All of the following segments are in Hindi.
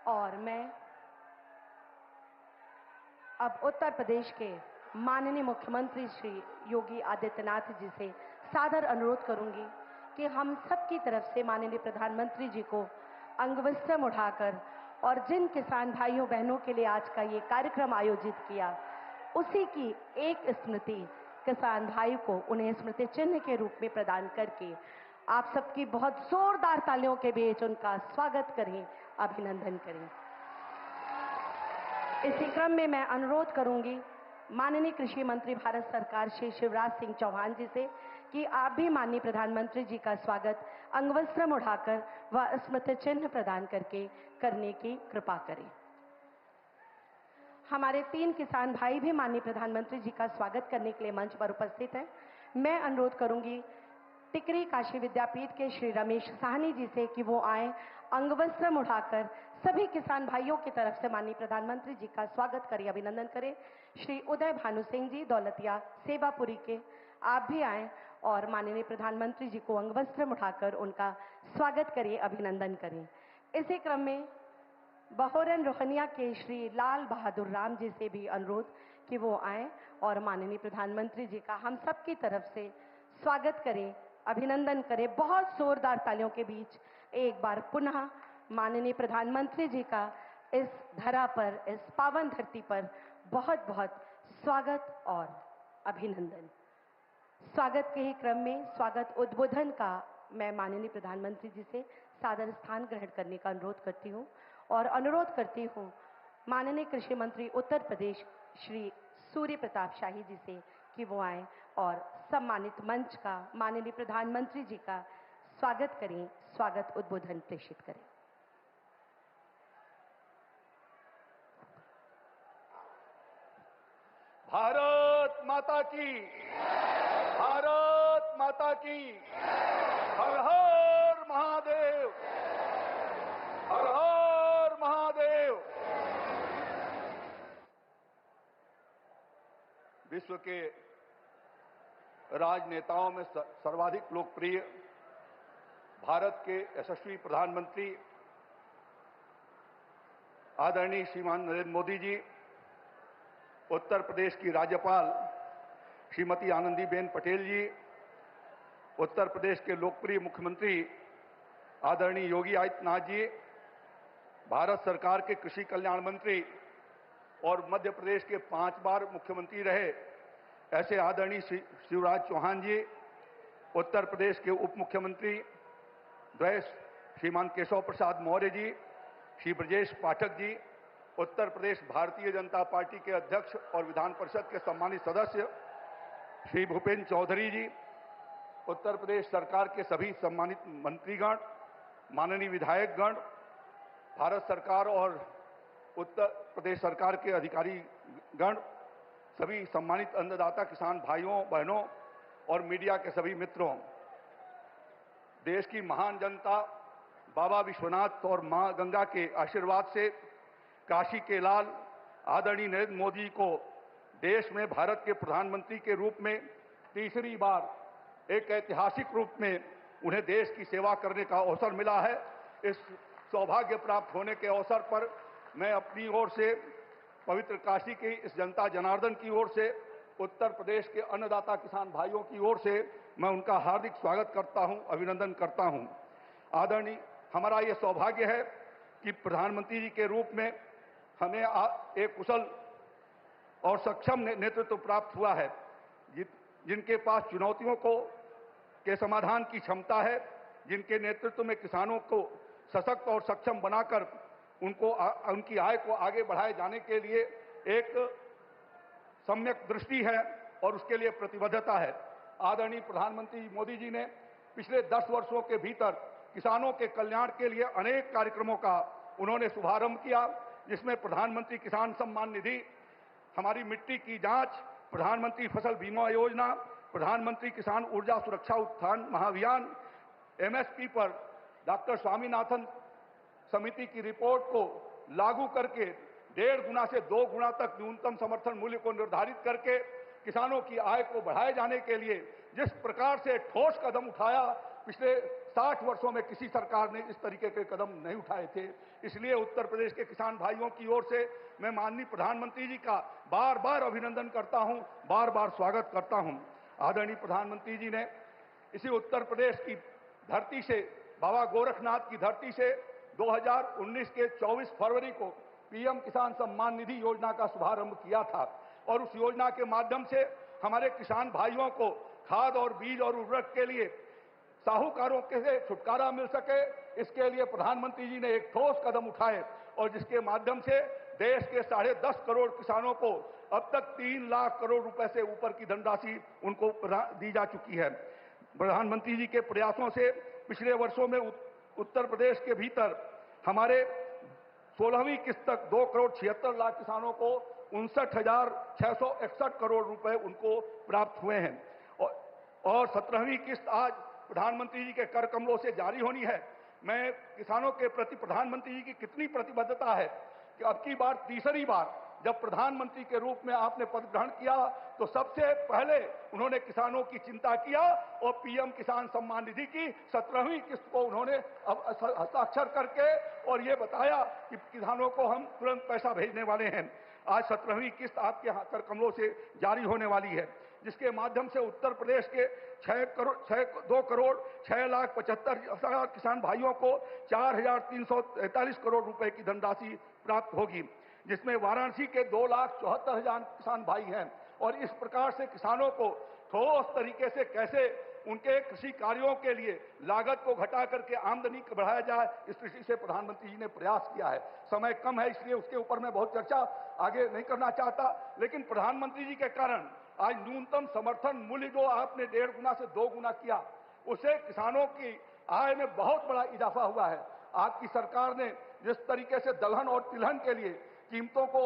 और मैं अब उत्तर प्रदेश के माननीय मुख्यमंत्री श्री योगी आदित्यनाथ जी से सादर अनुरोध करूंगी कि हम सबकी तरफ से माननीय प्रधानमंत्री जी को अंगवस्त्रम उठाकर और जिन किसान भाइयों बहनों के लिए आज का ये कार्यक्रम आयोजित किया, उसी की एक स्मृति किसान भाई को उन्हें स्मृति चिन्ह के रूप में प्रदान करके आप सबकी बहुत जोरदार तालियों के बीच उनका स्वागत करें, अभिनंदन करें। इसी क्रम में मैं अनुरोध करूंगी माननीय कृषि मंत्री भारत सरकार श्री शिवराज सिंह चौहान जी से कि आप भी माननीय प्रधानमंत्री जी का स्वागत अंगवस्त्रम उठाकर व स्मृति चिन्ह प्रदान करके करने की कृपा करें। हमारे 3 किसान भाई भी माननीय प्रधानमंत्री जी का स्वागत करने के लिए मंच पर उपस्थित हैं। मैं अनुरोध करूंगी टिकरी काशी विद्यापीठ के श्री रमेश साहनी जी से कि वो आए, अंगवस्त्रम उठाकर सभी किसान भाइयों की तरफ से माननीय प्रधानमंत्री जी का स्वागत करें, अभिनंदन करें। श्री उदय भानु सिंह जी दौलतिया सेवापुरी के, आप भी आए और माननीय प्रधानमंत्री जी को अंगवस्त्रम उठाकर उनका स्वागत करें, अभिनंदन करें। इसी क्रम में बहोरन रोहनिया के श्री लाल बहादुर राम जी से भी अनुरोध कि वो आए और माननीय प्रधानमंत्री जी का हम सबकी तरफ से स्वागत करें, अभिनंदन करें। बहुत जोरदार तालियों के बीच एक बार पुनः माननीय प्रधानमंत्री जी का इस धरा पर, इस पावन धरती पर बहुत बहुत स्वागत और अभिनंदन। स्वागत के ही क्रम में स्वागत उद्बोधन का मैं माननीय प्रधानमंत्री जी से सादर स्थान ग्रहण करने का अनुरोध करती हूं और अनुरोध करती हूं माननीय कृषि मंत्री उत्तर प्रदेश श्री सूर्य प्रताप शाही जी से कि वो आए और सम्मानित मंच का माननीय प्रधानमंत्री जी का स्वागत करें, स्वागत उद्बोधन प्रेषित करें। भारत माता की, भारत माता की, हर हर महादेव, हर हर महादेव। विश्व के राजनेताओं में सर्वाधिक लोकप्रिय भारत के यशस्वी प्रधानमंत्री आदरणीय श्रीमान नरेंद्र मोदी जी, उत्तर प्रदेश की राज्यपाल श्रीमती आनंदीबेन पटेल जी, उत्तर प्रदेश के लोकप्रिय मुख्यमंत्री आदरणीय योगी आदित्यनाथ जी, भारत सरकार के कृषि कल्याण मंत्री और मध्य प्रदेश के 5 बार मुख्यमंत्री रहे ऐसे आदरणीय शिवराज चौहान जी, उत्तर प्रदेश के उप मुख्यमंत्री द्वय श्रीमान केशव प्रसाद मौर्य जी, श्री ब्रजेश पाठक जी, उत्तर प्रदेश भारतीय जनता पार्टी के अध्यक्ष और विधान परिषद के सम्मानित सदस्य श्री भूपेंद्र चौधरी जी, उत्तर प्रदेश सरकार के सभी सम्मानित मंत्रीगण, माननीय विधायकगण, भारत सरकार और उत्तर प्रदेश सरकार के अधिकारी गण, सभी सम्मानित अन्नदाता किसान भाइयों बहनों और मीडिया के सभी मित्रों, देश की महान जनता बाबा विश्वनाथ और मां गंगा के आशीर्वाद से काशी के लाल आदरणीय नरेंद्र मोदी को देश में भारत के प्रधानमंत्री के रूप में तीसरी बार एक ऐतिहासिक रूप में उन्हें देश की सेवा करने का अवसर मिला है। इस सौभाग्य प्राप्त होने के अवसर पर मैं अपनी ओर से, पवित्र काशी की इस जनता जनार्दन की ओर से, उत्तर प्रदेश के अन्नदाता किसान भाइयों की ओर से मैं उनका हार्दिक स्वागत करता हूं, अभिनंदन करता हूं। आदरणीय, हमारा यह सौभाग्य है कि प्रधानमंत्री जी के रूप में हमें एक कुशल और सक्षम नेतृत्व प्राप्त हुआ है, जिनके पास चुनौतियों के समाधान की क्षमता है, जिनके नेतृत्व में किसानों को सशक्त और सक्षम बनाकर उनकी आय को आगे बढ़ाए जाने के लिए एक सम्यक दृष्टि है और उसके लिए प्रतिबद्धता है। आदरणीय प्रधानमंत्री मोदी जी ने पिछले 10 वर्षों के भीतर किसानों के कल्याण के लिए अनेक कार्यक्रमों का उन्होंने शुभारंभ किया, जिसमें प्रधानमंत्री किसान सम्मान निधि, हमारी मिट्टी की जांच, प्रधानमंत्री फसल बीमा योजना, प्रधानमंत्री किसान ऊर्जा सुरक्षा उत्थान महाअभियान, एमएसपी पर डॉक्टर स्वामीनाथन समिति की रिपोर्ट को लागू करके 1.5 गुना से 2 गुना तक न्यूनतम समर्थन मूल्य को निर्धारित करके किसानों की आय को बढ़ाए जाने के लिए जिस प्रकार से ठोस कदम उठाया, पिछले 60 वर्षों में किसी सरकार ने इस तरीके के कदम नहीं उठाए थे। इसलिए उत्तर प्रदेश के किसान भाइयों की ओर से मैं माननीय प्रधानमंत्री जी का बार बार अभिनंदन करता हूं, बार बार स्वागत करता हूं। आदरणीय प्रधानमंत्री जी ने इसी उत्तर प्रदेश की धरती से, बाबा गोरखनाथ की धरती से 2019 के 24 फरवरी को पीएम किसान सम्मान निधि योजना का शुभारंभ किया था और उस योजना के माध्यम से हमारे किसान भाइयों को खाद और बीज और उर्वरक के लिए साहूकारों के से छुटकारा मिल सके, इसके लिए प्रधानमंत्री जी ने एक ठोस कदम उठाए और जिसके माध्यम से देश के 10.5 करोड़ किसानों को अब तक 3 लाख करोड़ रुपए से ऊपर की धनराशि उनको दी जा चुकी है। प्रधानमंत्री जी के प्रयासों से पिछले वर्षों में उत्तर प्रदेश के भीतर हमारे 16वीं किस्त तक 2 करोड़ 76 लाख किसानों को 59,661 करोड़ रुपए उनको प्राप्त हुए हैं और 17वीं किस्त आज प्रधानमंत्री जी के कर कमलों से जारी होनी है। मैं किसानों के प्रति प्रधानमंत्री जी की कितनी प्रतिबद्धता है कि अब की बार तीसरी बार जब प्रधानमंत्री के रूप में आपने पद ग्रहण किया तो सबसे पहले उन्होंने किसानों की चिंता किया और पीएम किसान सम्मान निधि की 17वीं किस्त को उन्होंने अब हस्ताक्षर करके और ये बताया कि किसानों को हम तुरंत पैसा भेजने वाले हैं। आज 17वीं किस्त आपके कर कमलों से जारी होने वाली है, जिसके माध्यम से उत्तर प्रदेश के 2 करोड़ 6 लाख 75 हजार किसान भाइयों को 4,343 करोड़ रुपए की धनराशि प्राप्त होगी, जिसमें वाराणसी के 2,74,000 किसान भाई हैं। और इस प्रकार से किसानों को ठोस तरीके से कैसे उनके कृषि कार्यों के लिए लागत को घटा करके आमदनी बढ़ाया जाए, इस दृष्टि से प्रधानमंत्री जी ने प्रयास किया है। समय कम है इसलिए उसके ऊपर मैं बहुत चर्चा आगे नहीं करना चाहता, लेकिन प्रधानमंत्री जी के कारण आज न्यूनतम समर्थन मूल्य जो आपने 1.5 गुना से 2 गुना किया, उससे किसानों की आय में बहुत बड़ा इजाफा हुआ है। आपकी सरकार ने जिस तरीके से दलहन और तिलहन के लिए कीमतों को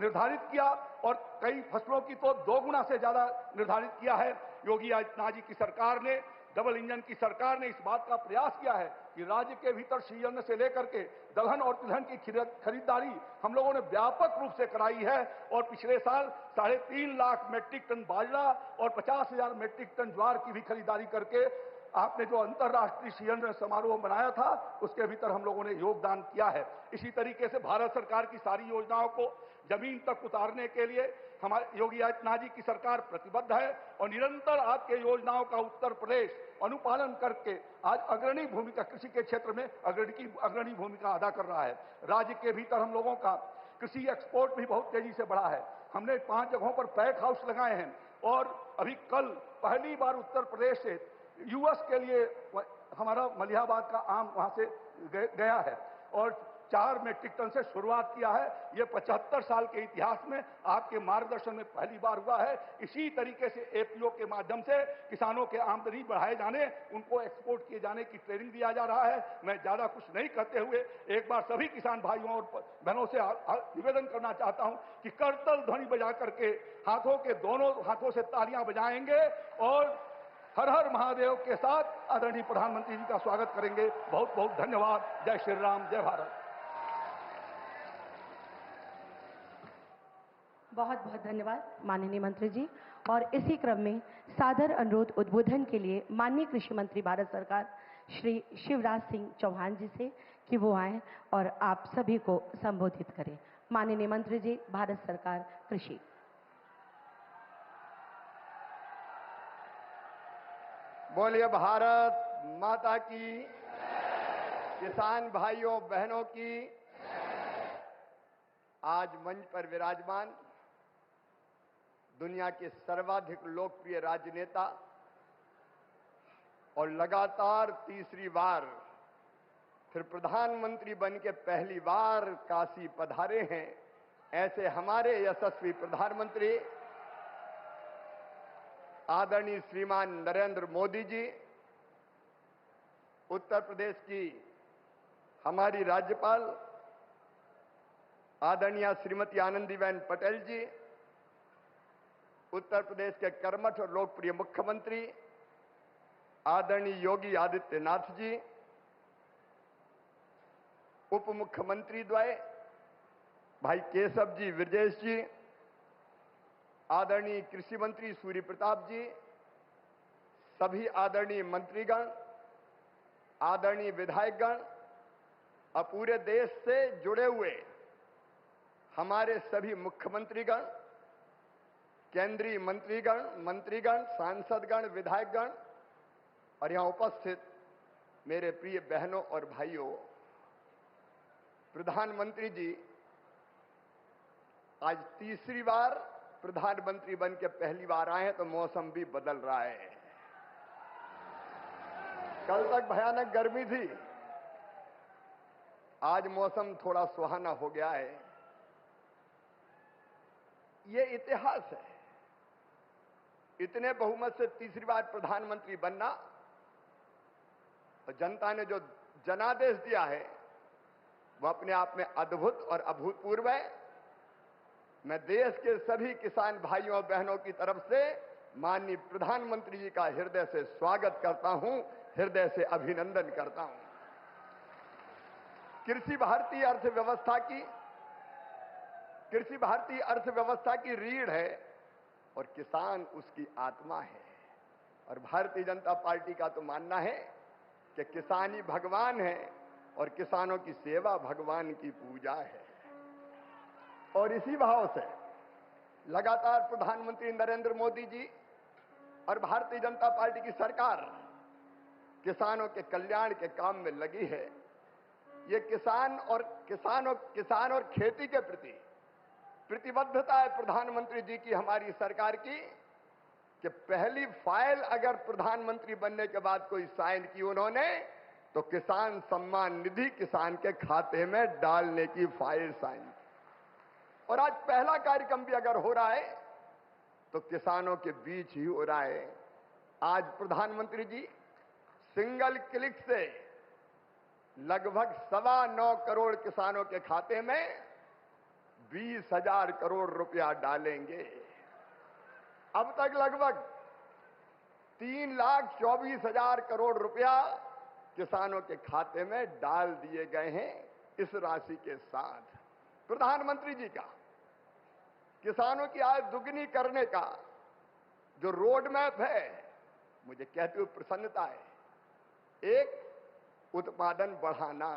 निर्धारित किया और कई फसलों की तो 2 गुना से ज्यादा निर्धारित किया है। योगी आदित्यनाथ जी की सरकार ने, डबल इंजन की सरकार ने इस बात का प्रयास किया है कि राज्य के भीतर श्रीअन्न से लेकर के दलहन और तिलहन की खरीदारी हम लोगों ने व्यापक रूप से कराई है और पिछले साल 3.5 लाख मेट्रिक टन बाजरा और 50,000 मेट्रिक टन ज्वार की भी खरीदारी करके आपने जो अंतर्राष्ट्रीय श्रीअन्न समारोह बनाया था उसके भीतर हम लोगों ने योगदान किया है। इसी तरीके से भारत सरकार की सारी योजनाओं को जमीन तक उतारने के लिए हमारे योगी आदित्यनाथ जी की सरकार प्रतिबद्ध है और निरंतर आपके योजनाओं का उत्तर प्रदेश अनुपालन करके आज अग्रणी भूमिका कृषि के क्षेत्र में अग्रणी भूमिका अदा कर रहा है। राज्य के भीतर हम लोगों का कृषि एक्सपोर्ट भी बहुत तेजी से बढ़ा है। हमने 5 जगहों पर पैक हाउस लगाए हैं और अभी कल पहली बार उत्तर प्रदेश से यूएस के लिए हमारा मलिहाबाद का आम वहां से गया है और 4 मेट्रिक टन से शुरुआत किया है। ये 75 साल के इतिहास में आपके मार्गदर्शन में पहली बार हुआ है। इसी तरीके से एपीओ के माध्यम से किसानों के आमदनी बढ़ाए जाने, उनको एक्सपोर्ट किए जाने की ट्रेनिंग दिया जा रहा है। मैं ज्यादा कुछ नहीं कहते हुए एक बार सभी किसान भाइयों और बहनों से निवेदन करना चाहता हूं कि करतल ध्वनि बजा करके हाथों के दोनों हाथों से तालियां बजाएंगे और हर हर महादेव के साथ आदरणीय प्रधानमंत्री जी का स्वागत करेंगे। बहुत बहुत धन्यवाद। जय श्री राम, जय भारत। बहुत बहुत धन्यवाद माननीय मंत्री जी। और इसी क्रम में सादर अनुरोध उद्बोधन के लिए माननीय कृषि मंत्री भारत सरकार श्री शिवराज सिंह चौहान जी से कि वो आए और आप सभी को संबोधित करें। माननीय मंत्री जी, भारत सरकार कृषि। बोलिए भारत माता की, किसान भाइयों बहनों की। आज मंच पर विराजमान दुनिया के सर्वाधिक लोकप्रिय राजनेता और लगातार तीसरी बार फिर प्रधानमंत्री बन के पहली बार काशी पधारे हैं, ऐसे हमारे यशस्वी प्रधानमंत्री आदरणीय श्रीमान नरेंद्र मोदी जी, उत्तर प्रदेश की हमारी राज्यपाल आदरणीय श्रीमती आनंदीबेन पटेल जी, उत्तर प्रदेश के कर्मठ और लोकप्रिय मुख्यमंत्री आदरणीय योगी आदित्यनाथ जी, उप मुख्यमंत्री द्वय भाई केशव जी विरजेश जी, आदरणीय कृषि मंत्री सूर्य प्रताप जी, सभी आदरणीय मंत्रीगण, आदरणीय विधायकगण और पूरे देश से जुड़े हुए हमारे सभी मुख्यमंत्रीगण, केंद्रीय मंत्रीगण, सांसदगण, विधायकगण और यहां उपस्थित मेरे प्रिय बहनों और भाइयों, प्रधानमंत्री जी आज तीसरी बार प्रधानमंत्री बन के पहली बार आए हैं, तो मौसम भी बदल रहा है। कल तक भयानक गर्मी थी, आज मौसम थोड़ा सुहाना हो गया है। ये इतिहास है, इतने बहुमत से तीसरी बार प्रधानमंत्री बनना, और जनता ने जो जनादेश दिया है वो अपने आप में अद्भुत और अभूतपूर्व है। मैं देश के सभी किसान भाइयों और बहनों की तरफ से माननीय प्रधानमंत्री जी का हृदय से स्वागत करता हूं, हृदय से अभिनंदन करता हूं। कृषि भारतीय अर्थव्यवस्था की रीढ़ है और किसान उसकी आत्मा है। और भारतीय जनता पार्टी का तो मानना है कि किसान ही भगवान है और किसानों की सेवा भगवान की पूजा है। और इसी भाव से लगातार प्रधानमंत्री नरेंद्र मोदी जी और भारतीय जनता पार्टी की सरकार किसानों के कल्याण के काम में लगी है। ये किसान और खेती के प्रति प्रतिबद्धता है प्रधानमंत्री जी की, हमारी सरकार की, कि पहली फाइल अगर प्रधानमंत्री बनने के बाद कोई साइन की उन्होंने, तो किसान सम्मान निधि किसान के खाते में डालने की फाइल साइन की। और आज पहला कार्यक्रम भी अगर हो रहा है तो किसानों के बीच ही हो रहा है। आज प्रधानमंत्री जी सिंगल क्लिक से लगभग 9.25 करोड़ किसानों के खाते में 20,000 करोड़ रुपया डालेंगे। अब तक लगभग 3,24,000 करोड़ रुपया किसानों के खाते में डाल दिए गए हैं। इस राशि के साथ प्रधानमंत्री जी का किसानों की आय दुगनी करने का जो रोड मैप है, मुझे कहते हुए प्रसन्नता है। एक, उत्पादन बढ़ाना,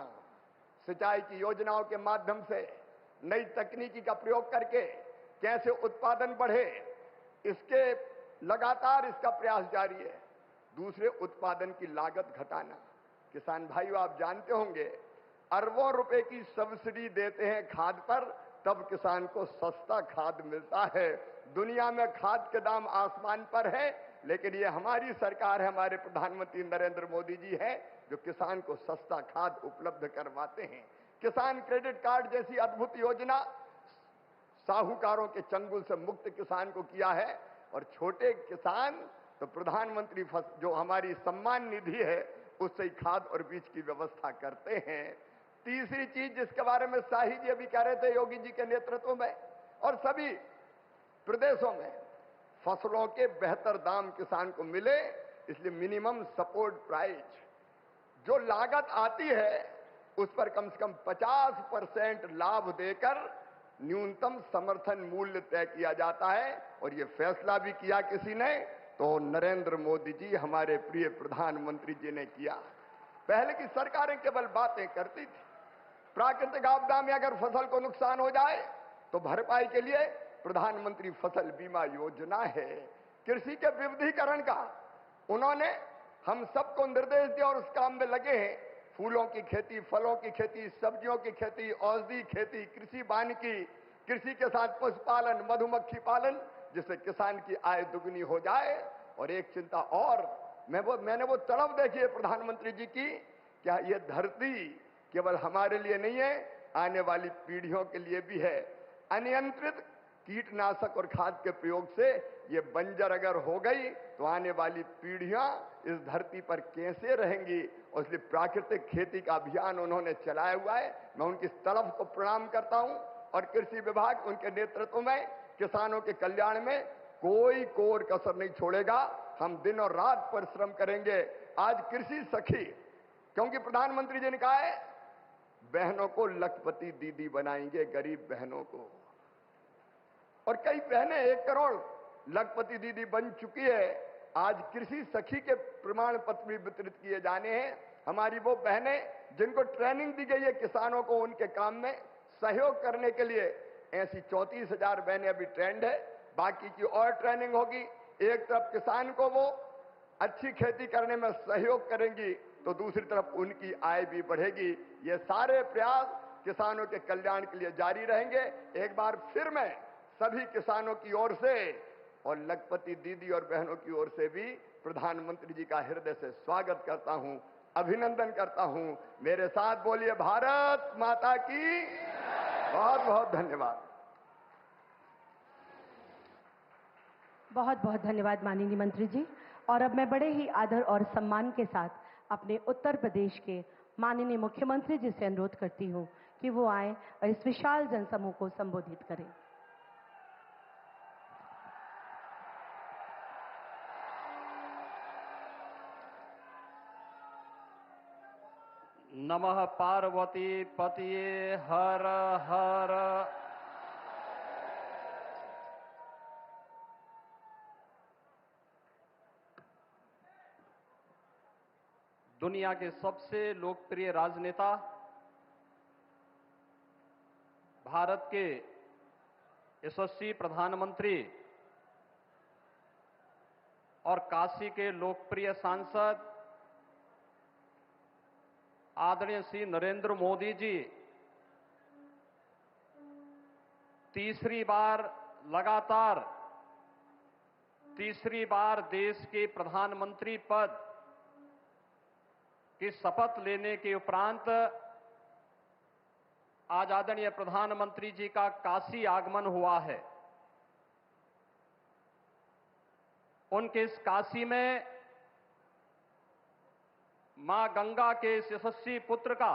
सिंचाई की योजनाओं के माध्यम से नई तकनीकी का प्रयोग करके कैसे उत्पादन बढ़े, इसके लगातार इसका प्रयास जारी है। दूसरे, उत्पादन की लागत घटाना। किसान भाइयों, आप जानते होंगे अरबों रुपए की सब्सिडी देते हैं खाद पर, तब किसान को सस्ता खाद मिलता है। दुनिया में खाद के दाम आसमान पर है, लेकिन ये हमारी सरकार है, हमारे प्रधानमंत्री नरेंद्र मोदी जी है, जो किसान को सस्ता खाद उपलब्ध करवाते हैं। किसान क्रेडिट कार्ड जैसी अद्भुत योजना साहूकारों के चंगुल से मुक्त किसान को किया है। और छोटे किसान तो प्रधानमंत्री जो हमारी सम्मान निधि है उससे ही खाद और बीज की व्यवस्था करते हैं। तीसरी चीज जिसके बारे में शाही जी अभी कह रहे थे, योगी जी के नेतृत्व में और सभी प्रदेशों में फसलों के बेहतर दाम किसान को मिले, इसलिए मिनिमम सपोर्ट प्राइस, जो लागत आती है उस पर कम से कम 50% लाभ देकर न्यूनतम समर्थन मूल्य तय किया जाता है। और यह फैसला भी किया किसी ने, तो नरेंद्र मोदी जी हमारे प्रिय प्रधानमंत्री जी ने किया। पहले की सरकारें केवल बातें करती थी। प्राकृतिक आपदा में अगर फसल को नुकसान हो जाए तो भरपाई के लिए प्रधानमंत्री फसल बीमा योजना है। कृषि के विविधीकरण का उन्होंने हम सबको निर्देश दिया और उस काम में लगे हैं। फूलों की खेती, फलों की खेती, सब्जियों की खेती, औषधि खेती, कृषि वानिकी, कृषि के साथ पशुपालन, मधुमक्खी पालन, जिससे किसान की आय दुगनी हो जाए। और एक चिंता और, मैंने वो तड़प देखी है प्रधानमंत्री जी की, क्या ये धरती केवल हमारे लिए नहीं है, आने वाली पीढ़ियों के लिए भी है। अनियंत्रित कीटनाशक और खाद के प्रयोग से ये बंजर अगर हो गई तो आने वाली पीढ़ियां इस धरती पर कैसे रहेंगी। और इसलिए प्राकृतिक खेती का अभियान उन्होंने चलाया हुआ है। मैं उनकी इस तलब को प्रणाम करता हूं। और कृषि विभाग उनके नेतृत्व में किसानों के कल्याण में कोई कोर कसर नहीं छोड़ेगा। हम दिन और रात परिश्रम करेंगे। आज कृषि सखी, क्योंकि प्रधानमंत्री जी ने कहा है बहनों को लखपति दीदी बनाएंगे, गरीब बहनों को। और कई बहनें 1 करोड़ लखपति दीदी बन चुकी है। आज कृषि सखी के प्रमाण पत्र भी वितरित किए जाने हैं। हमारी वो बहनें जिनको ट्रेनिंग दी गई है किसानों को उनके काम में सहयोग करने के लिए, ऐसी 34,000 बहनें अभी ट्रेंड है, बाकी की और ट्रेनिंग होगी। एक तरफ किसान को वो अच्छी खेती करने में सहयोग करेंगी तो दूसरी तरफ उनकी आय भी बढ़ेगी। ये सारे प्रयास किसानों के कल्याण के लिए जारी रहेंगे। एक बार फिर मैं सभी किसानों की ओर से और लखपति दीदी और बहनों की ओर से भी प्रधानमंत्री जी का हृदय से स्वागत करता हूं, अभिनंदन करता हूं। मेरे साथ बोलिए भारत माता की। बहुत बहुत धन्यवाद। बहुत बहुत धन्यवाद माननीय मंत्री जी। और अब मैं बड़े ही आदर और सम्मान के साथ अपने उत्तर प्रदेश के माननीय मुख्यमंत्री जी से अनुरोध करती हूं कि वो आए और इस विशाल जनसमूह को संबोधित करें। नमः पार्वती पतिये हर हर। दुनिया के सबसे लोकप्रिय राजनेता, भारत के यशस्वी प्रधानमंत्री और काशी के लोकप्रिय सांसद आदरणीय श्री नरेंद्र मोदी जी तीसरी बार देश के प्रधानमंत्री पद की शपथ लेने के उपरांत आज आदरणीय प्रधानमंत्री जी का काशी आगमन हुआ है। उनके इस काशी में मां गंगा के इस यशस्वी पुत्र का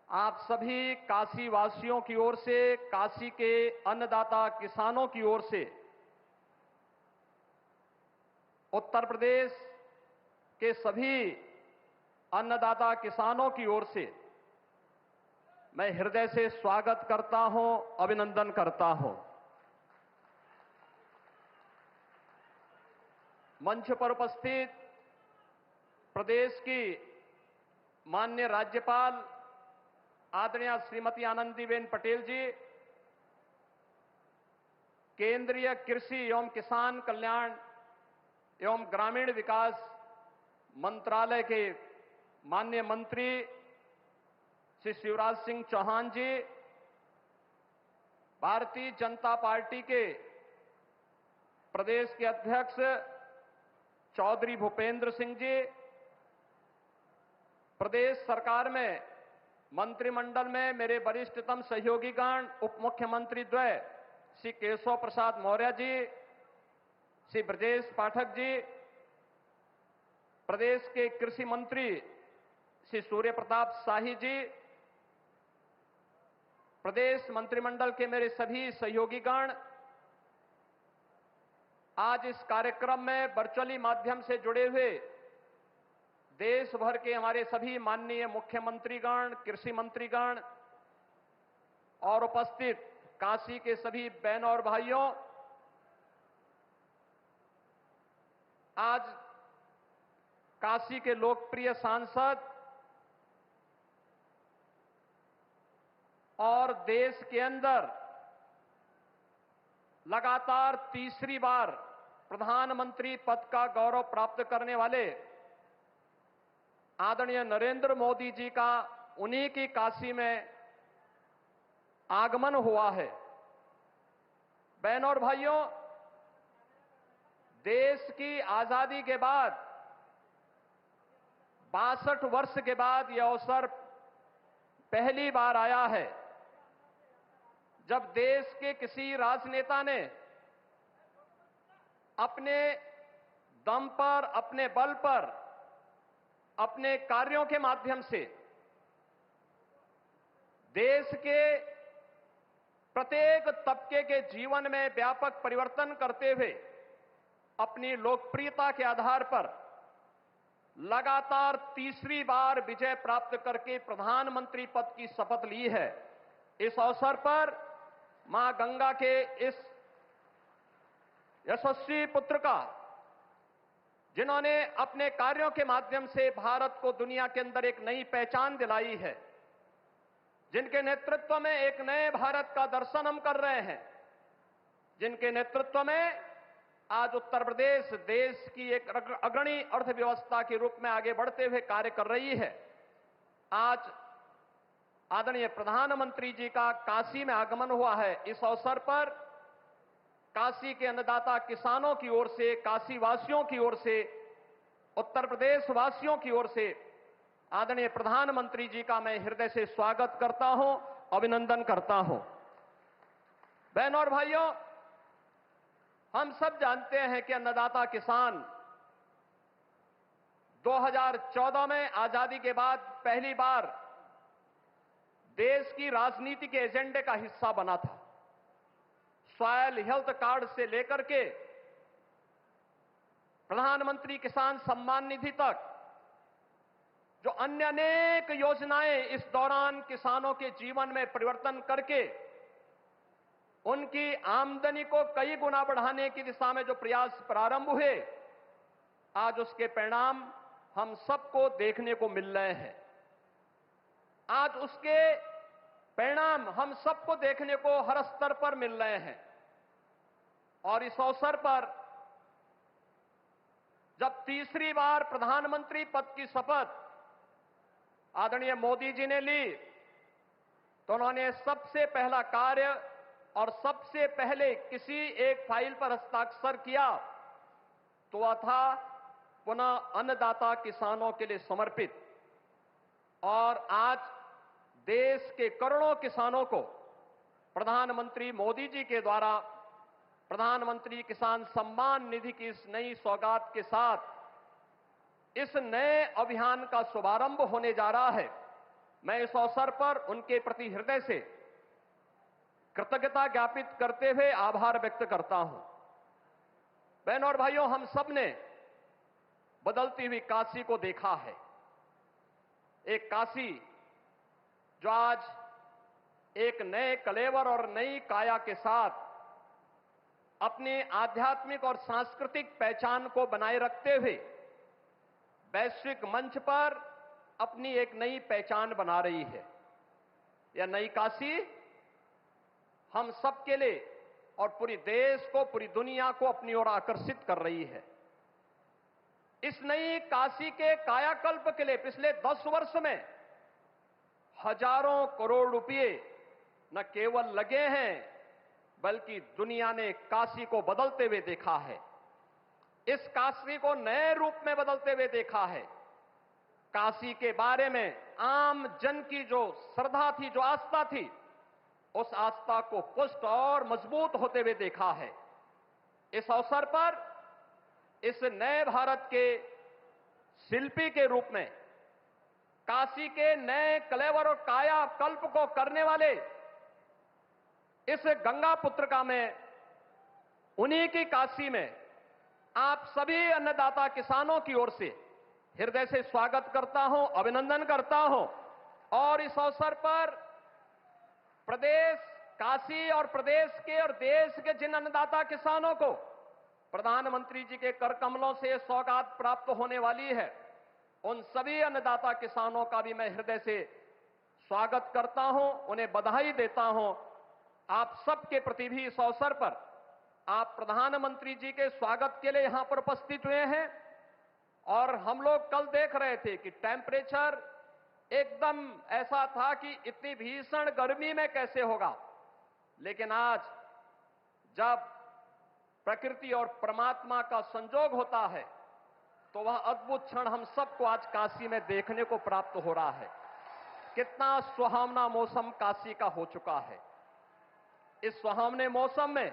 आप सभी काशी वासियों की ओर से, काशी के अन्नदाता किसानों की ओर से, उत्तर प्रदेश के सभी अन्नदाता किसानों की ओर से मैं हृदय से स्वागत करता हूं, अभिनंदन करता हूं। मंच पर उपस्थित प्रदेश की माननीय राज्यपाल आदरणीय श्रीमती आनंदीबेन पटेल जी, केंद्रीय कृषि एवं किसान कल्याण एवं ग्रामीण विकास मंत्रालय के माननीय मंत्री श्री शिवराज सिंह चौहान जी, भारतीय जनता पार्टी के प्रदेश के अध्यक्ष चौधरी भूपेंद्र सिंह जी, प्रदेश सरकार में मंत्रिमंडल में मेरे वरिष्ठतम सहयोगीगण उप मुख्यमंत्री द्वय श्री केशव प्रसाद मौर्य जी, श्री ब्रजेश पाठक जी, प्रदेश के कृषि मंत्री श्री सूर्य प्रताप शाही जी, प्रदेश मंत्रिमंडल के मेरे सभी सहयोगीगण, आज इस कार्यक्रम में वर्चुअली माध्यम से जुड़े हुए देश भर के हमारे सभी माननीय मुख्यमंत्रीगण, कृषि मंत्रीगण और उपस्थित काशी के सभी बहनों और भाइयों, आज काशी के लोकप्रिय सांसद और देश के अंदर लगातार तीसरी बार प्रधानमंत्री पद का गौरव प्राप्त करने वाले आदरणीय नरेंद्र मोदी जी का उन्हीं की काशी में आगमन हुआ है। बहनों और भाइयों, देश की आजादी के बाद 62 वर्ष के बाद यह अवसर पहली बार आया है जब देश के किसी राजनेता ने अपने दम पर, अपने बल पर, अपने कार्यों के माध्यम से देश के प्रत्येक तबके के जीवन में व्यापक परिवर्तन करते हुए अपनी लोकप्रियता के आधार पर लगातार तीसरी बार विजय प्राप्त करके प्रधानमंत्री पद की शपथ ली है। इस अवसर पर मां गंगा के इस यशस्वी पुत्र का जिन्होंने अपने कार्यों के माध्यम से भारत को दुनिया के अंदर एक नई पहचान दिलाई है, जिनके नेतृत्व में एक नए भारत का दर्शन हम कर रहे हैं, जिनके नेतृत्व में आज उत्तर प्रदेश देश की एक अग्रणी अर्थव्यवस्था के रूप में आगे बढ़ते हुए कार्य कर रही है। आज आदरणीय प्रधानमंत्री जी का काशी में आगमन हुआ है। इस अवसर पर काशी के अन्नदाता किसानों की ओर से, काशी वासियों की ओर से, उत्तर प्रदेश वासियों की ओर से आदरणीय प्रधानमंत्री जी का मैं हृदय से स्वागत करता हूं, अभिनंदन करता हूं। बहनों और भाइयों, हम सब जानते हैं कि अन्नदाता किसान 2014 में आजादी के बाद पहली बार देश की राजनीति के एजेंडे का हिस्सा बना था। सॉयल हेल्थ कार्ड से लेकर के प्रधानमंत्री किसान सम्मान निधि तक जो अन्य अनेक योजनाएं इस दौरान किसानों के जीवन में परिवर्तन करके उनकी आमदनी को कई गुना बढ़ाने की दिशा में जो प्रयास प्रारंभ हुए, आज उसके परिणाम हम सबको देखने को मिल रहे हैं। आज उसके परिणाम हम सबको देखने को हर स्तर पर मिल रहे हैं। और इस अवसर पर जब तीसरी बार प्रधानमंत्री पद की शपथ आदरणीय मोदी जी ने ली, तो उन्होंने सबसे पहला कार्य और सबसे पहले किसी एक फाइल पर हस्ताक्षर किया तो वह था पुनः अन्नदाता किसानों के लिए समर्पित। और आज देश के करोड़ों किसानों को प्रधानमंत्री मोदी जी के द्वारा प्रधानमंत्री किसान सम्मान निधि की इस नई सौगात के साथ इस नए अभियान का शुभारंभ होने जा रहा है। मैं इस अवसर पर उनके प्रति हृदय से कृतज्ञता ज्ञापित करते हुए आभार व्यक्त करता हूं। बहनों और भाइयों, हम सब ने बदलती हुई काशी को देखा है। एक काशी जो आज एक नए कलेवर और नई काया के साथ अपनी आध्यात्मिक और सांस्कृतिक पहचान को बनाए रखते हुए वैश्विक मंच पर अपनी एक नई पहचान बना रही है। यह नई काशी हम सबके लिए और पूरी देश को, पूरी दुनिया को अपनी ओर आकर्षित कर रही है। इस नई काशी के कायाकल्प के लिए पिछले 10 वर्ष में हजारों करोड़ रुपए न केवल लगे हैं, बल्कि दुनिया ने काशी को बदलते हुए देखा है। इस काशी को नए रूप में बदलते हुए देखा है। काशी के बारे में आम जन की जो श्रद्धा थी, जो आस्था थी, उस आस्था को पुष्ट और मजबूत होते हुए देखा है। इस अवसर पर इस नए भारत के शिल्पी के रूप में काशी के नए कलेवर और काया कल्प को करने वाले इस गंगा पुत्र का मैं उन्हीं की काशी में आप सभी अन्नदाता किसानों की ओर से हृदय से स्वागत करता हूं, अभिनंदन करता हूं। और इस अवसर पर प्रदेश काशी और प्रदेश के और देश के जिन अन्नदाता किसानों को प्रधानमंत्री जी के कर कमलों से सौगात प्राप्त होने वाली है, उन सभी अन्नदाता किसानों का भी मैं हृदय से स्वागत करता हूं, उन्हें बधाई देता हूं। आप सबके प्रति भी इस अवसर पर आप प्रधानमंत्री जी के स्वागत के लिए यहां पर उपस्थित हुए हैं। और हम लोग कल देख रहे थे कि टेम्परेचर एकदम ऐसा था कि इतनी भीषण गर्मी में कैसे होगा, लेकिन आज जब प्रकृति और परमात्मा का संजोग होता है तो वह अद्भुत क्षण हम सबको आज काशी में देखने को प्राप्त हो रहा है। कितना सुहावना मौसम काशी का हो चुका है। इस सुहावने मौसम में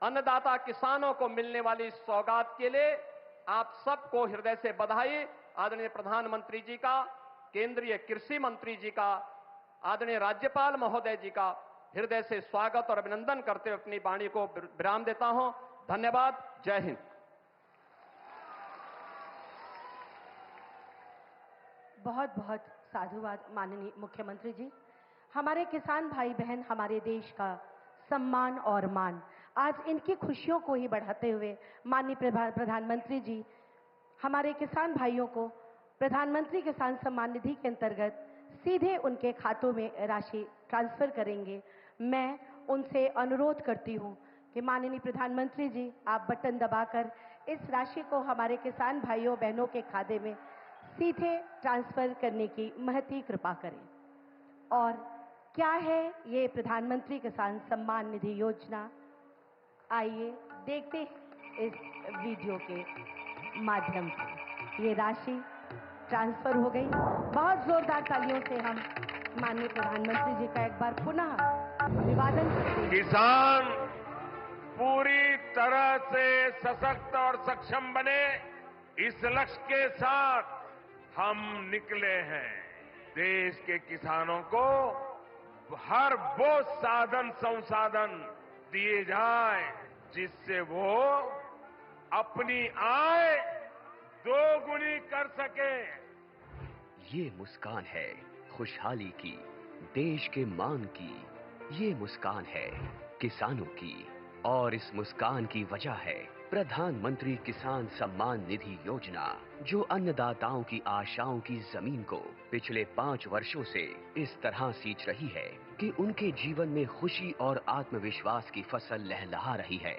अन्नदाता किसानों को मिलने वाली इस सौगात के लिए आप सबको हृदय से बधाई। आदरणीय प्रधानमंत्री जी का, केंद्रीय कृषि मंत्री जी का, आदरणीय राज्यपाल महोदय जी का हृदय से स्वागत और अभिनंदन करते हुए अपनी वाणी को विराम देता हूं। धन्यवाद। जय हिंद। बहुत बहुत साधुवाद माननीय मुख्यमंत्री जी। हमारे किसान भाई बहन हमारे देश का सम्मान और मान। आज इनकी खुशियों को ही बढ़ाते हुए माननीय प्रधानमंत्री जी हमारे किसान भाइयों को प्रधानमंत्री किसान सम्मान निधि के अंतर्गत सीधे उनके खातों में राशि ट्रांसफर करेंगे। मैं उनसे अनुरोध करती हूं कि माननीय प्रधानमंत्री जी आप बटन दबाकर इस राशि को हमारे किसान भाइयों बहनों के खाते में सीधे ट्रांसफर करने की महती कृपा करें। और क्या है ये प्रधानमंत्री किसान सम्मान निधि योजना, आइए देखते हैं इस वीडियो के माध्यम से। ये राशि ट्रांसफर हो गई। बहुत जोरदार तालियों से हम माननीय प्रधानमंत्री जी का एक बार पुनः अभिवादन करते हैं। किसान पूरी तरह से सशक्त और सक्षम बने, इस लक्ष्य के साथ हम निकले हैं। देश के किसानों को हर वो साधन संसाधन दिए जाए जिससे वो अपनी आय दोगुनी कर सके। ये मुस्कान है खुशहाली की, देश के मान की। ये मुस्कान है किसानों की, और इस मुस्कान की वजह है प्रधानमंत्री किसान सम्मान निधि योजना, जो अन्नदाताओं की आशाओं की जमीन को पिछले 5 वर्षों से इस तरह सींच रही है कि उनके जीवन में खुशी और आत्मविश्वास की फसल लहलहा रही है।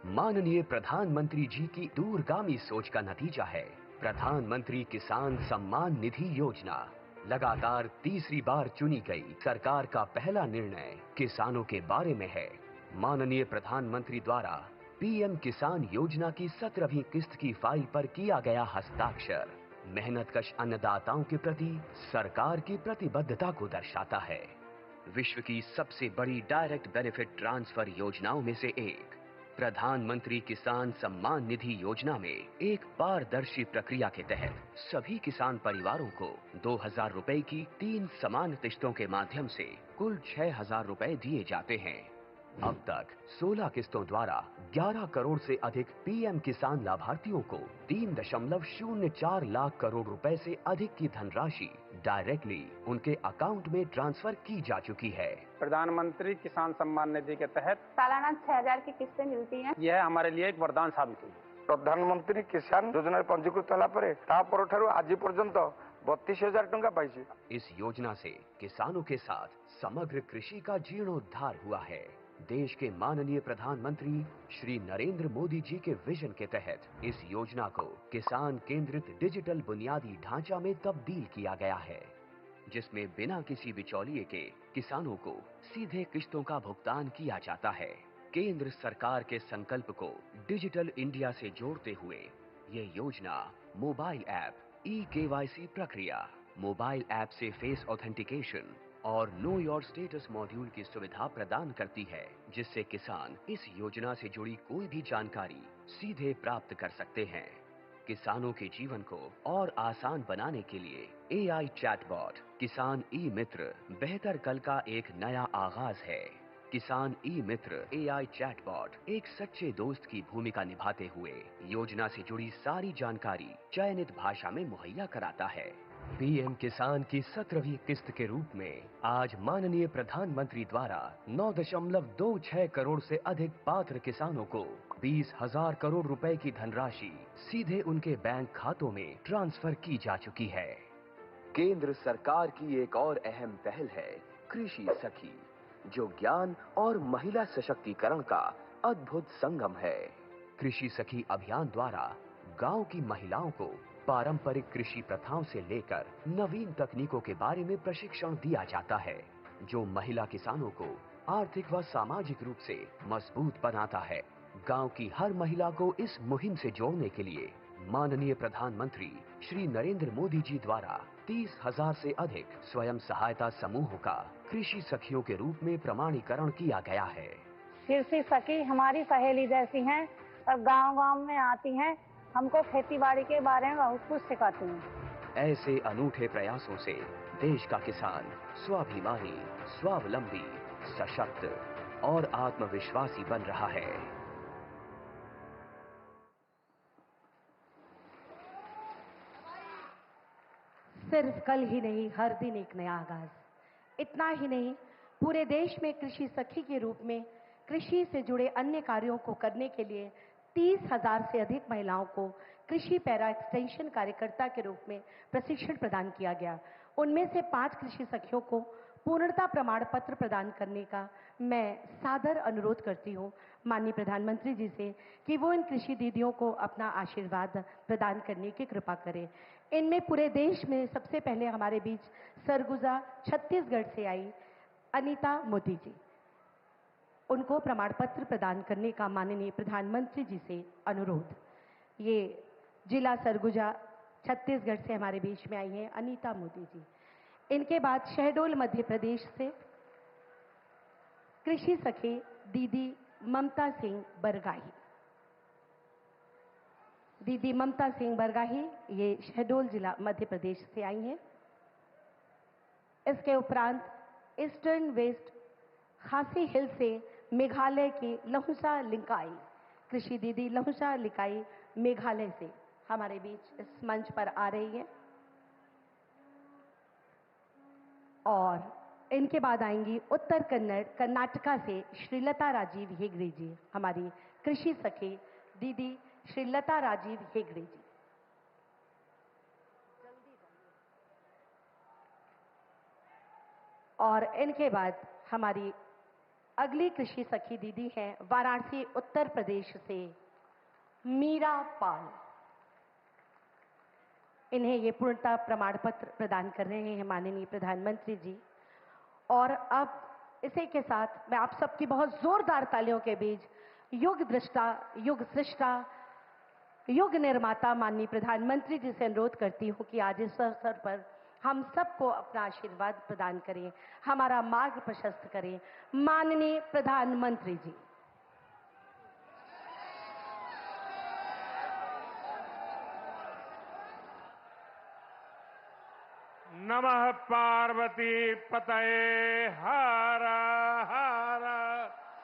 माननीय प्रधानमंत्री जी की दूरगामी सोच का नतीजा है प्रधानमंत्री किसान सम्मान निधि योजना। लगातार तीसरी बार चुनी गई सरकार का पहला निर्णय किसानों के बारे में है। माननीय प्रधानमंत्री द्वारा पीएम किसान योजना की 17वीं किस्त की फाइल पर किया गया हस्ताक्षर मेहनतकश अन्नदाताओं के प्रति सरकार की प्रतिबद्धता को दर्शाता है। विश्व की सबसे बड़ी डायरेक्ट बेनिफिट ट्रांसफर योजनाओं में से एक प्रधानमंत्री किसान सम्मान निधि योजना में एक पारदर्शी प्रक्रिया के तहत सभी किसान परिवारों को 2000 रुपए की 3 समान किस्तों के माध्यम से कुल 6000 रुपए दिए जाते हैं। अब तक 16 किस्तों द्वारा 11 करोड़ से अधिक पीएम किसान लाभार्थियों को 3.04 लाख करोड़ रुपए से अधिक की धनराशि डायरेक्टली उनके अकाउंट में ट्रांसफर की जा चुकी है। प्रधानमंत्री किसान सम्मान निधि के तहत सालाना 6000 की किस्तें मिलती हैं। यह हमारे लिए एक वरदान साबित हुई। प्रधानमंत्री किसान योजना पंजीकृत होला परे तापर ठारू आज पर्यंत 32,000 टंका पाइछि। इस योजना से किसानों के साथ समग्र कृषि का जीर्णोद्धार हुआ है। देश के माननीय प्रधानमंत्री श्री नरेंद्र मोदी जी के विजन के तहत इस योजना को किसान केंद्रित डिजिटल बुनियादी ढांचा में तब्दील किया गया है, जिसमें बिना किसी बिचौलिए के किसानों को सीधे किस्तों का भुगतान किया जाता है। केंद्र सरकार के संकल्प को डिजिटल इंडिया से जोड़ते हुए ये योजना मोबाइल ऐप, ई-केवाईसी प्रक्रिया, मोबाइल ऐप से फेस ऑथेंटिकेशन और नो योर स्टेटस मॉड्यूल की सुविधा प्रदान करती है, जिससे किसान इस योजना से जुड़ी कोई भी जानकारी सीधे प्राप्त कर सकते हैं। किसानों के जीवन को और आसान बनाने के लिए एआई चैटबॉट किसान ई मित्र बेहतर कल का एक नया आगाज है। किसान ई मित्र एआई चैटबॉट एक सच्चे दोस्त की भूमिका निभाते हुए योजना से जुड़ी सारी जानकारी चयनित भाषा में मुहैया कराता है। पीएम किसान की 17वीं किस्त के रूप में आज माननीय प्रधानमंत्री द्वारा 9.26 करोड़ से अधिक पात्र किसानों को 20,000 करोड़ रुपए की धनराशि सीधे उनके बैंक खातों में ट्रांसफर की जा चुकी है। केंद्र सरकार की एक और अहम पहल है कृषि सखी, जो ज्ञान और महिला सशक्तिकरण का अद्भुत संगम है। कृषि सखी अभियान द्वारा गांव की महिलाओं को पारंपरिक कृषि प्रथाओं से लेकर नवीन तकनीकों के बारे में प्रशिक्षण दिया जाता है, जो महिला किसानों को आर्थिक व सामाजिक रूप से मजबूत बनाता है। गांव की हर महिला को इस मुहिम से जोड़ने के लिए माननीय प्रधानमंत्री श्री नरेंद्र मोदी जी द्वारा 30,000 से अधिक स्वयं सहायता समूहों का कृषि सखियों के रूप में प्रमाणीकरण किया गया है। कृषि सखी हमारी सहेली जैसी हैं और गांव-गांव में आती हैं, हमको खेती बाड़ी के बारे में बहुत कुछ सिखाती हैं। ऐसे अनूठे प्रयासों से देश का किसान स्वाभिमानी, स्वावलंबी, सशक्त और आत्मविश्वासी बन रहा है। सिर्फ कल ही नहीं, हर दिन एक नया आगाज। इतना ही नहीं, पूरे देश में कृषि सखी के रूप में कृषि से जुड़े अन्य कार्यों को करने के लिए 30,000 से अधिक महिलाओं को कृषि पैरा एक्सटेंशन कार्यकर्ता के रूप में प्रशिक्षण प्रदान किया गया। उनमें से 5 कृषि सखियों को पूर्णता प्रमाण पत्र प्रदान करने का मैं सादर अनुरोध करती हूँ माननीय प्रधानमंत्री जी से कि वो इन कृषि दीदियों को अपना आशीर्वाद प्रदान करने की कृपा करें। इनमें पूरे देश में सबसे पहले हमारे बीच सरगुजा छत्तीसगढ़ से आई अनीता मोदी जी, उनको प्रमाण पत्र प्रदान करने का माननीय प्रधानमंत्री जी से अनुरोध। ये जिला सरगुजा छत्तीसगढ़ से हमारे बीच में आई हैं अनीता मोदी जी। इनके बाद शहडोल मध्य प्रदेश से कृषि सखी दीदी ममता सिंह बरगाही। दीदी ममता सिंह बरगाही ये शहडोल जिला मध्य प्रदेश से आई हैं। इसके उपरांत ईस्टर्न वेस्ट खासी हिल से मेघालय की लहुसा लिंकाई कृषि दीदी लहुसा लिंकाई मेघालय से हमारे बीच इस मंच पर आ रही है। और इनके बाद आएंगी उत्तर कन्नड़ कर्नाटका से श्रीलता राजीव हेगड़े जी, हमारी कृषि सखी दीदी श्रीलता राजीव हेगड़े जी। और इनके बाद हमारी अगली कृषि सखी दीदी हैं वाराणसी उत्तर प्रदेश से मीरा पाल। इन्हें ये पूर्णता प्रमाण पत्र प्रदान कर रहे हैं माननीय प्रधानमंत्री जी। और अब इसी के साथ मैं आप सबकी बहुत जोरदार तालियों के बीच युग दृष्टा, युग सृष्टा, युग निर्माता माननीय प्रधानमंत्री जी से अनुरोध करती हूँ कि आज इस अवसर पर हम सबको अपना आशीर्वाद प्रदान करें, हमारा मार्ग प्रशस्त करें। माननीय प्रधानमंत्री जी। नमः पार्वती पतये हर हर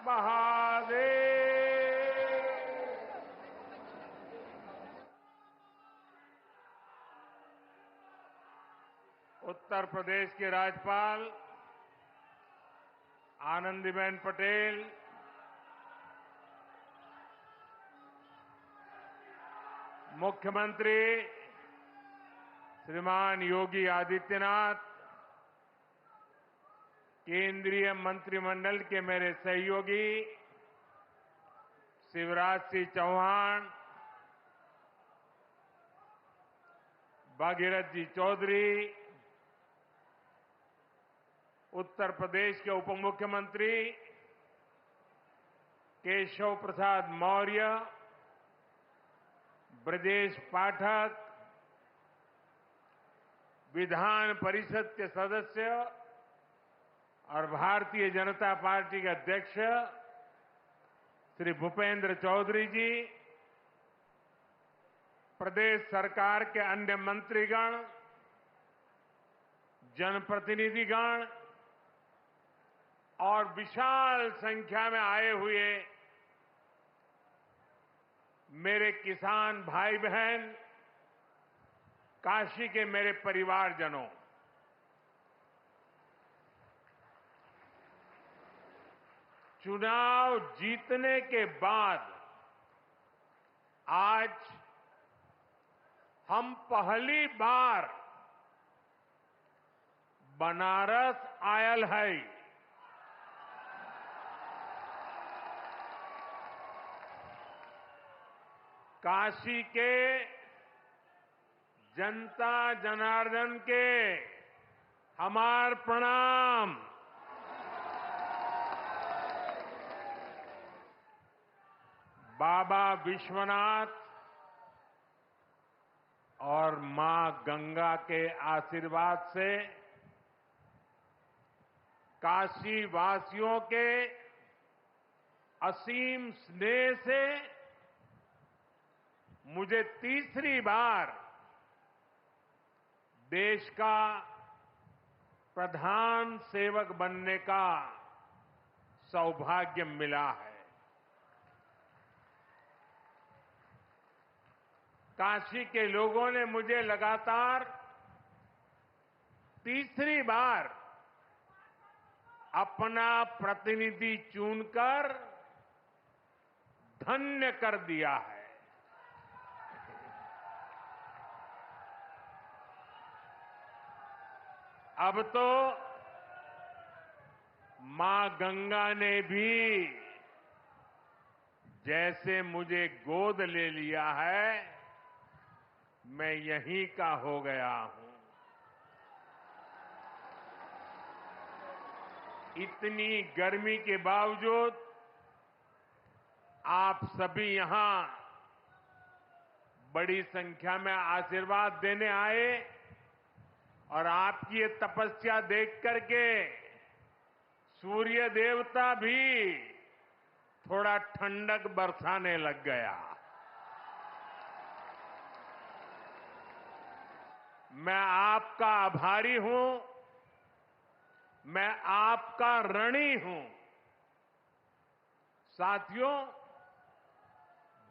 महादेव। उत्तर प्रदेश के राज्यपाल आनंदीबेन पटेल, मुख्यमंत्री श्रीमान योगी आदित्यनाथ, केंद्रीय मंत्रिमंडल के मेरे सहयोगी शिवराज सिंह चौहान, भागीरथ जी चौधरी, उत्तर प्रदेश के उप मुख्यमंत्री केशव प्रसाद मौर्य, ब्रजेश पाठक, विधान परिषद के सदस्य और भारतीय जनता पार्टी के अध्यक्ष श्री भूपेंद्र चौधरी जी, प्रदेश सरकार के अन्य मंत्रीगण, जनप्रतिनिधिगण और विशाल संख्या में आए हुए मेरे किसान भाई बहन, काशी के मेरे परिवारजनों, चुनाव जीतने के बाद आज हम पहली बार बनारस आयल है। काशी के जनता जनार्दन के हमार प्रणाम। बाबा विश्वनाथ और मां गंगा के आशीर्वाद से काशी वासियों के असीम स्नेह से मुझे तीसरी बार देश का प्रधान सेवक बनने का सौभाग्य मिला है। काशी के लोगों ने मुझे लगातार तीसरी बार अपना प्रतिनिधि चुनकर धन्य कर दिया है। अब तो मां गंगा ने भी जैसे मुझे गोद ले लिया है, मैं यहीं का हो गया हूं। इतनी गर्मी के बावजूद आप सभी यहां बड़ी संख्या में आशीर्वाद देने आए और आपकी ये तपस्या देख करके सूर्य देवता भी थोड़ा ठंडक बरसाने लग गया। मैं आपका आभारी हूं, मैं आपका ऋणी हूं। साथियों,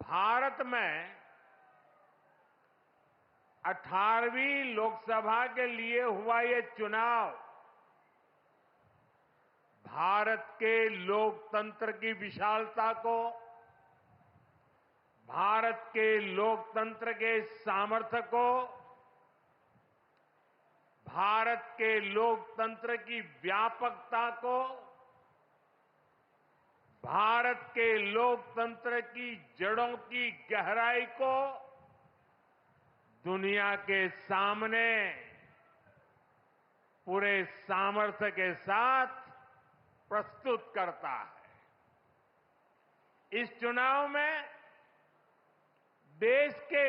भारत में 18वीं लोकसभा के लिए हुआ ये चुनाव भारत के लोकतंत्र की विशालता को, भारत के लोकतंत्र के सामर्थ्य को, भारत के लोकतंत्र की व्यापकता को, भारत के लोकतंत्र की जड़ों की गहराई को दुनिया के सामने पूरे सामर्थ्य के साथ प्रस्तुत करता है। इस चुनाव में देश के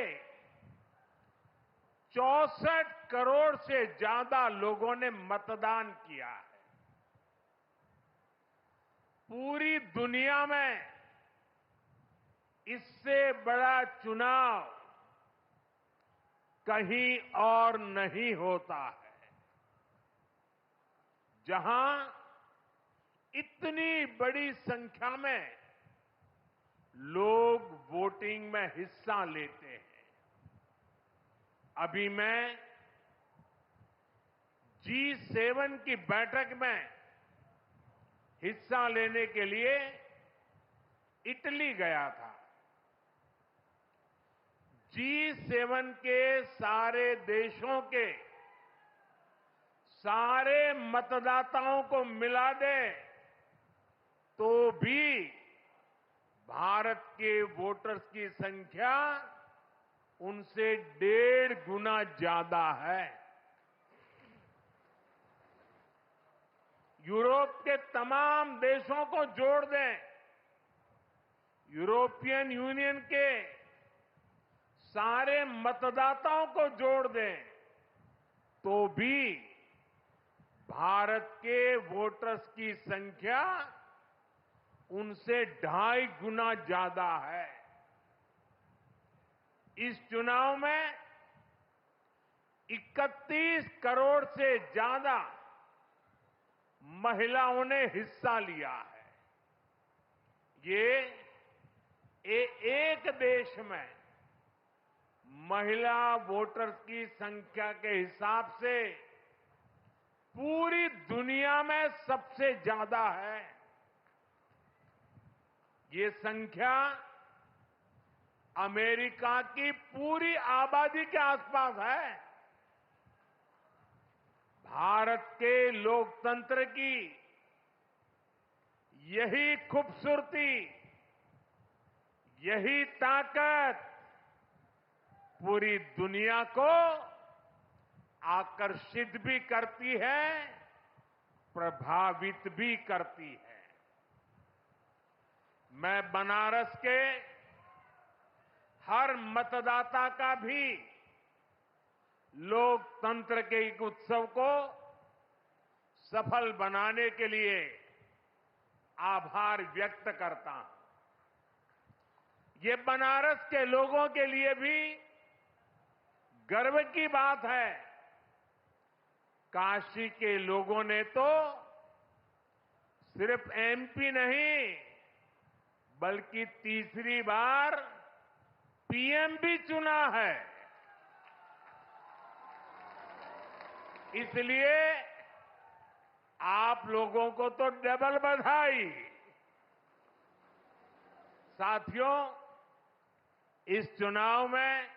64 करोड़ से ज्यादा लोगों ने मतदान किया है। पूरी दुनिया में इससे बड़ा चुनाव कहीं और नहीं होता है, जहां इतनी बड़ी संख्या में लोग वोटिंग में हिस्सा लेते हैं। अभी मैं G7 की बैठक में हिस्सा लेने के लिए इटली गया था। G7 के सारे देशों के सारे मतदाताओं को मिला दे तो भी भारत के वोटर्स की संख्या उनसे 1.5 गुना ज्यादा है। यूरोप के तमाम देशों को जोड़ दें, यूरोपियन यूनियन के सारे मतदाताओं को जोड़ दें, तो भी भारत के वोटर्स की संख्या उनसे 2.5 गुना ज्यादा है। इस चुनाव में 31 करोड़ से ज्यादा महिलाओं ने हिस्सा लिया है। ये एक देश में महिला वोटर्स की संख्या के हिसाब से पूरी दुनिया में सबसे ज्यादा है। ये संख्या अमेरिका की पूरी आबादी के आसपास है। भारत के लोकतंत्र की यही खूबसूरती, यही ताकत पूरी दुनिया को आकर्षित भी करती है, प्रभावित भी करती है। मैं बनारस के हर मतदाता का भी लोकतंत्र के एक उत्सव को सफल बनाने के लिए आभार व्यक्त करता हूं। ये बनारस के लोगों के लिए भी गर्व की बात है। काशी के लोगों ने तो सिर्फ एमपी नहीं, बल्कि तीसरी बार पीएम भी चुना है। इसलिए आप लोगों को तो डबल बधाई। साथियों, इस चुनाव में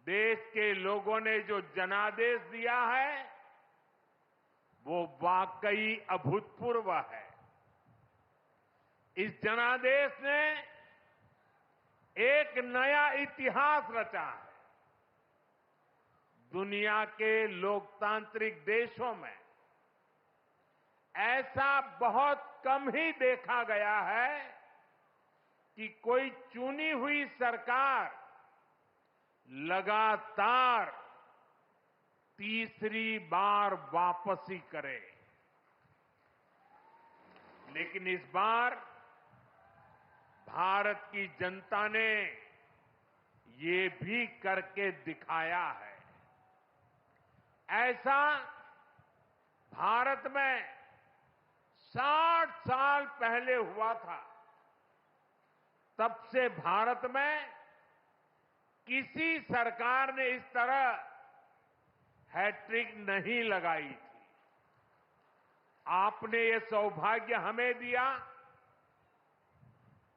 देश के लोगों ने जो जनादेश दिया है वो वाकई अभूतपूर्व है। इस जनादेश ने एक नया इतिहास रचा है। दुनिया के लोकतांत्रिक देशों में ऐसा बहुत कम ही देखा गया है कि कोई चुनी हुई सरकार लगातार तीसरी बार वापसी करे। लेकिन इस बार भारत की जनता ने ये भी करके दिखाया है। ऐसा भारत में 60 साल पहले हुआ था। तब से भारत में किसी सरकार ने इस तरह हैट्रिक नहीं लगाई थी। आपने ये सौभाग्य हमें दिया,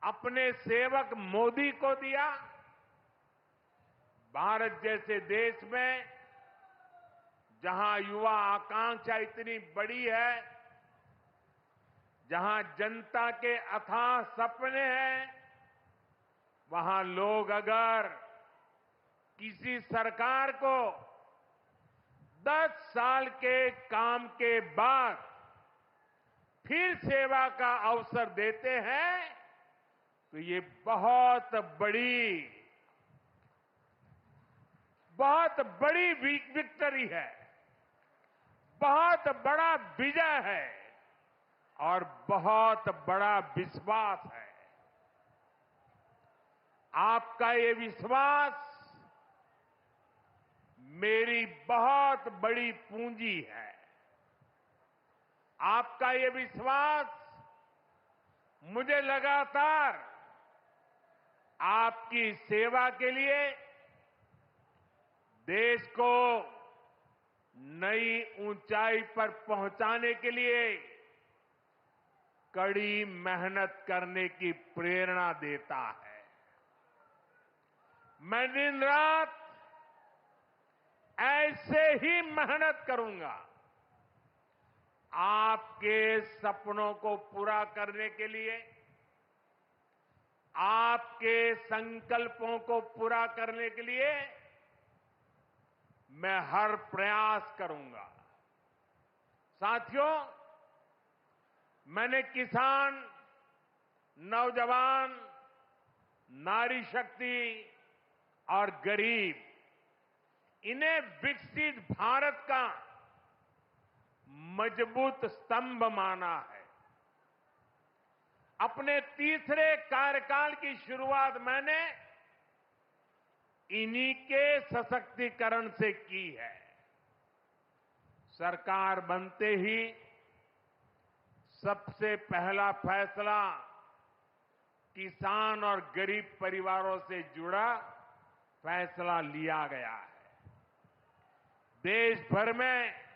अपने सेवक मोदी को दिया। भारत जैसे देश में जहां युवा आकांक्षा इतनी बड़ी है, जहां जनता के अथाह सपने हैं, वहां लोग अगर किसी सरकार को 10 साल के काम के बाद फिर सेवा का अवसर देते हैं तो ये बहुत बड़ी विक्ट्री है, बहुत बड़ा विजय है और बहुत बड़ा विश्वास है। आपका ये विश्वास मेरी बहुत बड़ी पूंजी है। आपका ये विश्वास मुझे लगातार आपकी सेवा के लिए, देश को नई ऊंचाई पर पहुंचाने के लिए कड़ी मेहनत करने की प्रेरणा देता है। मैं दिन रात ऐसे ही मेहनत करूंगा आपके सपनों को पूरा करने के लिए, आपके संकल्पों को पूरा करने के लिए मैं हर प्रयास करूंगा। साथियों, मैंने किसान, नौजवान, नारी शक्ति और गरीब, इन्हें विकसित भारत का मजबूत स्तंभ माना है। अपने तीसरे कार्यकाल की शुरुआत मैंने इन्हीं के सशक्तिकरण से की है। सरकार बनते ही सबसे पहला फैसला किसान और गरीब परिवारों से जुड़ा फैसला लिया गया है। देश भर में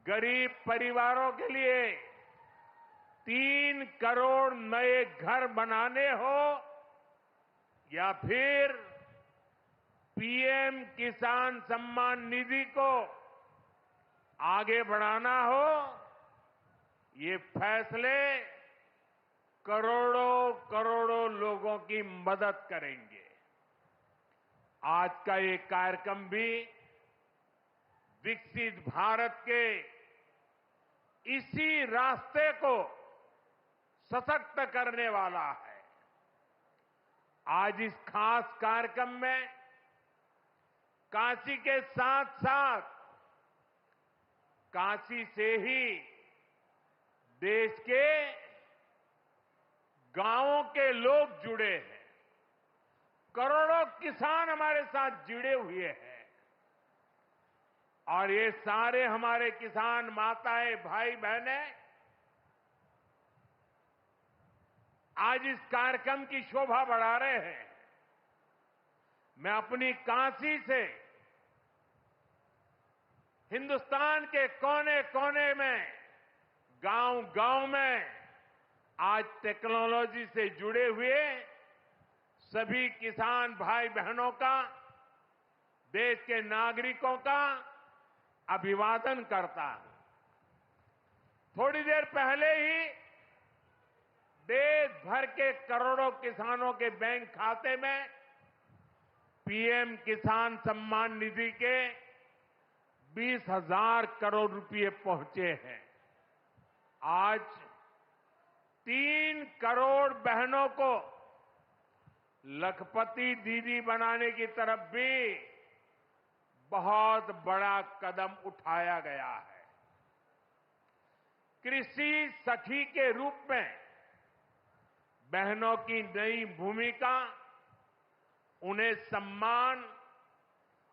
गरीब परिवारों के लिए 3 करोड़ नए घर बनाने हो या फिर पीएम किसान सम्मान निधि को आगे बढ़ाना हो, ये फैसले करोड़ों करोड़ों लोगों की मदद करेंगे। आज का ये कार्यक्रम भी विकसित भारत के इसी रास्ते को सशक्त करने वाला है। आज इस खास कार्यक्रम में काशी के साथ साथ काशी से ही देश के गांवों के लोग जुड़े हैं। करोड़ों किसान हमारे साथ जुड़े हुए हैं और ये सारे हमारे किसान माताएं, भाई बहनें आज इस कार्यक्रम की शोभा बढ़ा रहे हैं। मैं अपनी काशी से हिंदुस्तान के कोने कोने में, गांव-गांव में आज टेक्नोलॉजी से जुड़े हुए सभी किसान भाई बहनों का, देश के नागरिकों का अभिवादन करता हूं। थोड़ी देर पहले ही देश भर के करोड़ों किसानों के बैंक खाते में पीएम किसान सम्मान निधि के 20,000 करोड़ रुपए पहुंचे हैं। आज 3 करोड़ बहनों को लखपति दीदी बनाने की तरफ भी बहुत बड़ा कदम उठाया गया है। कृषि सखी के रूप में बहनों की नई भूमिका उन्हें सम्मान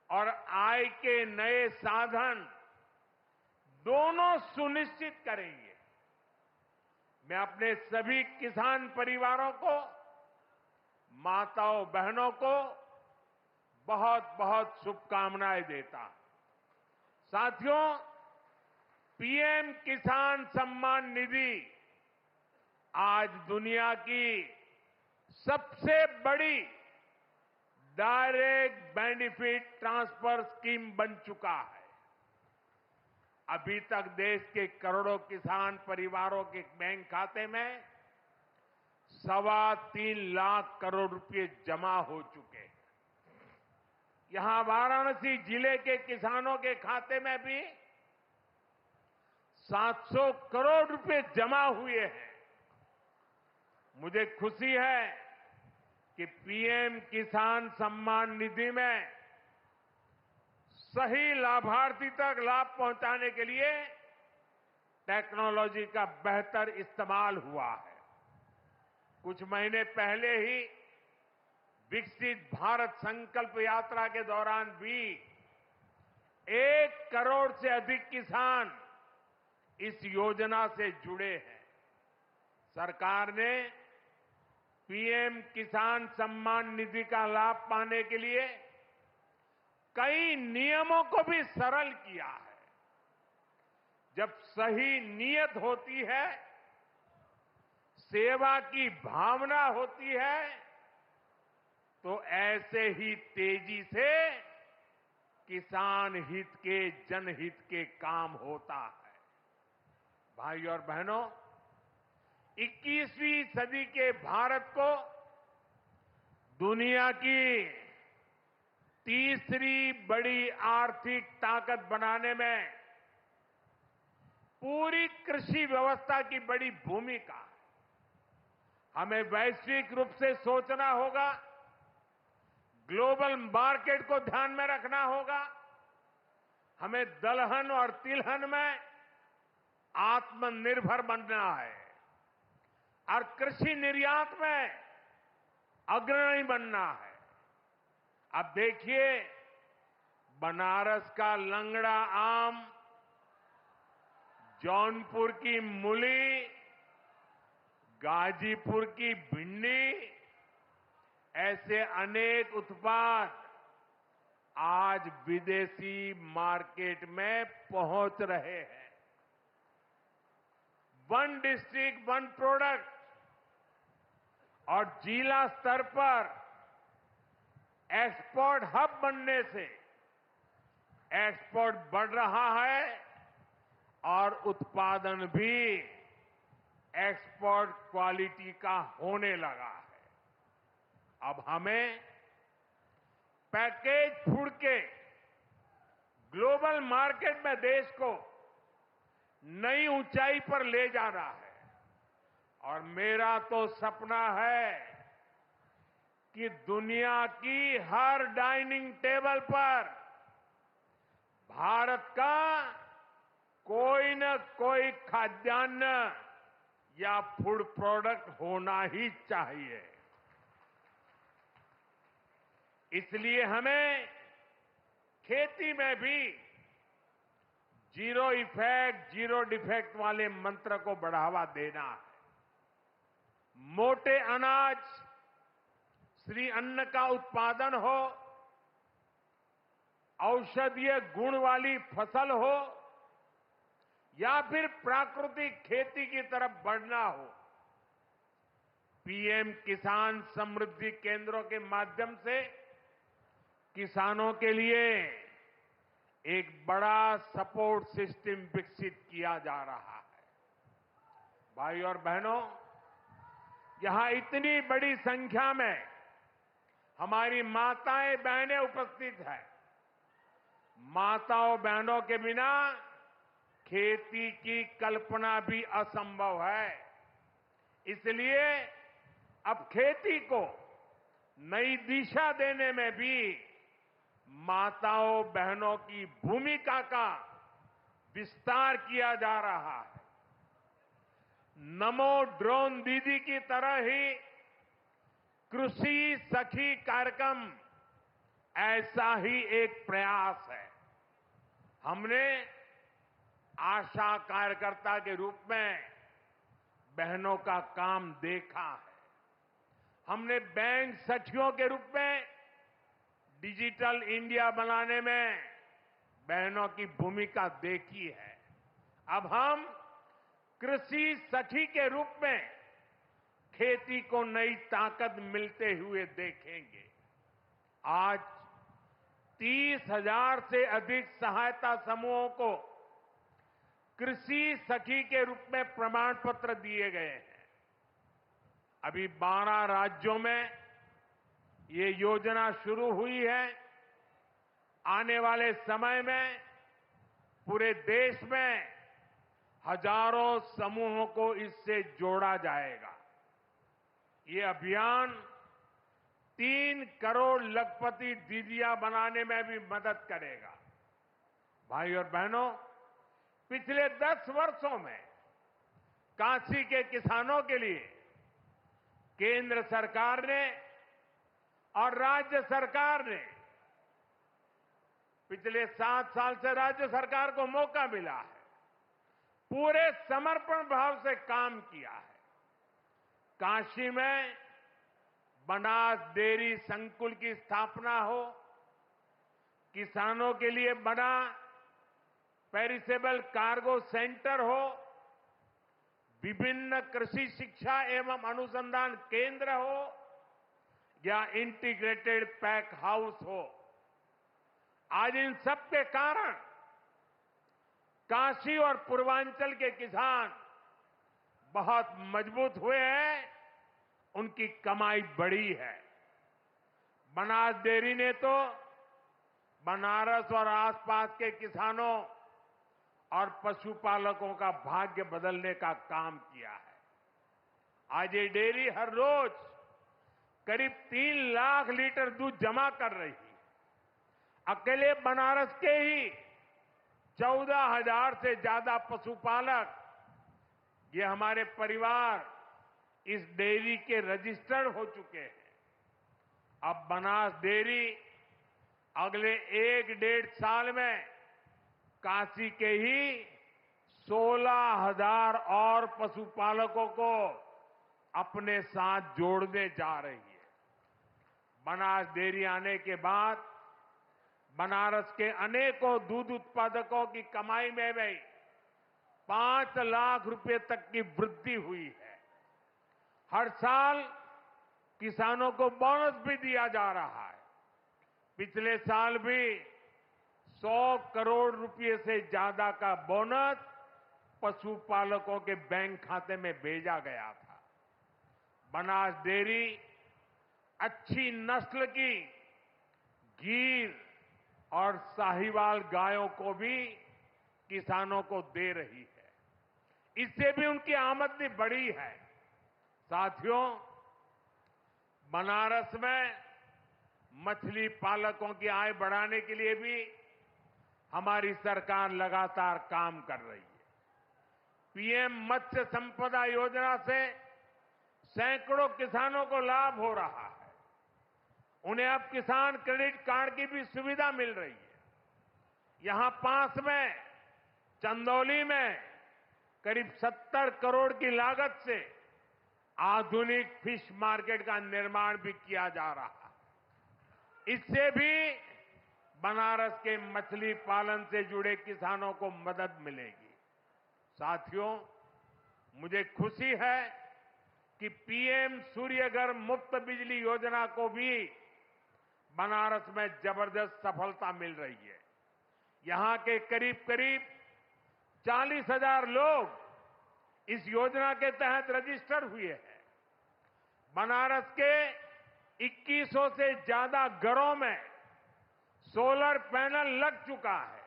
और आय के नए साधन दोनों सुनिश्चित करेंगे। मैं अपने सभी किसान परिवारों को, माताओं बहनों को बहुत बहुत शुभकामनाएं देता हूं। साथियों, पीएम किसान सम्मान निधि आज दुनिया की सबसे बड़ी डायरेक्ट बेनिफिट ट्रांसफर स्कीम बन चुका है। अभी तक देश के करोड़ों किसान परिवारों के बैंक खाते में 3.25 लाख करोड़ रुपए जमा हो चुके हैं। यहां वाराणसी जिले के किसानों के खाते में भी 700 करोड़ रुपए जमा हुए हैं। मुझे खुशी है कि पीएम किसान सम्मान निधि में सही लाभार्थी तक लाभ पहुंचाने के लिए टेक्नोलॉजी का बेहतर इस्तेमाल हुआ है। कुछ महीने पहले ही विकसित भारत संकल्प यात्रा के दौरान भी 1 करोड़ से अधिक किसान इस योजना से जुड़े हैं। सरकार ने पीएम किसान सम्मान निधि का लाभ पाने के लिए कई नियमों को भी सरल किया है। जब सही नीयत होती है, सेवा की भावना होती है, तो ऐसे ही तेजी से किसान हित के, जनहित के काम होता है। भाइयों और बहनों, 21वीं सदी के भारत को दुनिया की तीसरी बड़ी आर्थिक ताकत बनाने में पूरी कृषि व्यवस्था की बड़ी भूमिका है। हमें वैश्विक रूप से सोचना होगा, ग्लोबल मार्केट को ध्यान में रखना होगा। हमें दलहन और तिलहन में आत्मनिर्भर बनना है और कृषि निर्यात में अग्रणी बनना है। अब देखिए, बनारस का लंगड़ा आम, जौनपुर की मूली, गाजीपुर की भिंडी, ऐसे अनेक उत्पाद आज विदेशी मार्केट में पहुंच रहे हैं। वन डिस्ट्रिक्ट वन प्रोडक्ट और जिला स्तर पर एक्सपोर्ट हब बनने से एक्सपोर्ट बढ़ रहा है और उत्पादन भी एक्सपोर्ट क्वालिटी का होने लगा है। अब हमें पैकेज फूड के ग्लोबल मार्केट में देश को नई ऊंचाई पर ले जाना है और मेरा तो सपना है कि दुनिया की हर डाइनिंग टेबल पर भारत का कोई न कोई खाद्यान्न या फूड प्रोडक्ट होना ही चाहिए। इसलिए हमें खेती में भी जीरो इफेक्ट, जीरो डिफेक्ट वाले मंत्र को बढ़ावा देना है। मोटे अनाज, श्री अन्न का उत्पादन हो, औषधीय गुण वाली फसल हो या फिर प्राकृतिक खेती की तरफ बढ़ना हो, पीएम किसान समृद्धि केंद्रों के माध्यम से किसानों के लिए एक बड़ा सपोर्ट सिस्टम विकसित किया जा रहा है। भाई और बहनों, यहां इतनी बड़ी संख्या में हमारी माताएं बहनें उपस्थित हैं। माताओं बहनों के बिना खेती की कल्पना भी असंभव है। इसलिए अब खेती को नई दिशा देने में भी माताओं बहनों की भूमिका का विस्तार किया जा रहा है। नमो ड्रोन दीदी की तरह ही कृषि सखी कार्यक्रम ऐसा ही एक प्रयास है। हमने आशा कार्यकर्ता के रूप में बहनों का काम देखा है। हमने बैंक सखियों के रूप में डिजिटल इंडिया बनाने में बहनों की भूमिका देखी है। अब हम कृषि सखी के रूप में खेती को नई ताकत मिलते हुए देखेंगे। आज 30,000 से अधिक सहायता समूहों को कृषि सखी के रूप में प्रमाण पत्र दिए गए हैं। अभी 12 राज्यों में ये योजना शुरू हुई है। आने वाले समय में पूरे देश में हजारों समूहों को इससे जोड़ा जाएगा। ये अभियान 3 करोड़ लखपति दीदियां बनाने में भी मदद करेगा। भाई और बहनों, पिछले 10 वर्षों में काशी के किसानों के लिए केंद्र सरकार ने और राज्य सरकार ने, पिछले 7 साल से राज्य सरकार को मौका मिला है, पूरे समर्पण भाव से काम किया है। काशी में बनास डेयरी संकुल की स्थापना हो, किसानों के लिए बना पेरिसेबल कार्गो सेंटर हो, विभिन्न कृषि शिक्षा एवं अनुसंधान केंद्र हो या इंटीग्रेटेड पैक हाउस हो, आज इन सब के कारण काशी और पूर्वांचल के किसान बहुत मजबूत हुए हैं, उनकी कमाई बढ़ी है। बनास डेयरी ने तो बनारस और आसपास के किसानों और पशुपालकों का भाग्य बदलने का काम किया है। आज ये डेयरी हर रोज करीब 3 लाख लीटर दूध जमा कर रही है। अकेले बनारस के ही 14,000 से ज्यादा पशुपालक, ये हमारे परिवार इस डेयरी के रजिस्टर्ड हो चुके हैं। अब बनास डेयरी अगले 1-1.5 साल में काशी के ही 16,000 और पशुपालकों को अपने साथ जोड़ने जा रही है। बनास डेयरी आने के बाद बनारस के अनेकों दूध उत्पादकों की कमाई में भी 5 लाख रुपए तक की वृद्धि हुई है। हर साल किसानों को बोनस भी दिया जा रहा है। पिछले साल भी 100 करोड़ रुपए से ज्यादा का बोनस पशुपालकों के बैंक खाते में भेजा गया था। बनास डेयरी अच्छी नस्ल की गीर और साहिवाल गायों को भी किसानों को दे रही है। इससे भी उनकी आमदनी बढ़ी है। साथियों, बनारस में मछली पालकों की आय बढ़ाने के लिए भी हमारी सरकार लगातार काम कर रही है। पीएम मत्स्य संपदा योजना से सैकड़ों किसानों को लाभ हो रहा है। उन्हें अब किसान क्रेडिट कार्ड की भी सुविधा मिल रही है। यहां पास में चंदौली में करीब 70 करोड़ की लागत से आधुनिक फिश मार्केट का निर्माण भी किया जा रहा है। इससे भी बनारस के मछली पालन से जुड़े किसानों को मदद मिलेगी। साथियों, मुझे खुशी है कि पीएम सूर्यघर मुफ्त बिजली योजना को भी बनारस में जबरदस्त सफलता मिल रही है। यहां के करीब करीब 40,000 लोग इस योजना के तहत रजिस्टर हुए हैं। बनारस के 2100 से ज्यादा घरों में सोलर पैनल लग चुका है।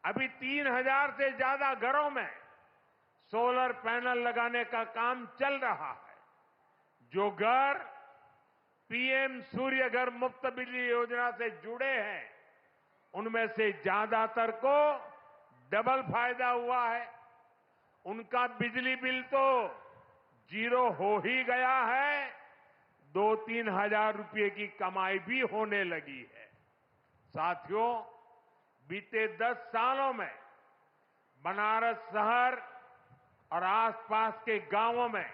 अभी 3000 से ज्यादा घरों में सोलर पैनल लगाने का काम चल रहा है। जो घर पीएम सूर्यघर मुफ्त बिजली योजना से जुड़े हैं, उनमें से ज्यादातर को डबल फायदा हुआ है। उनका बिजली बिल तो जीरो हो ही गया है, 2-3 हजार रुपये की कमाई भी होने लगी है। साथियों, बीते 10 सालों में बनारस शहर और आसपास के गांवों में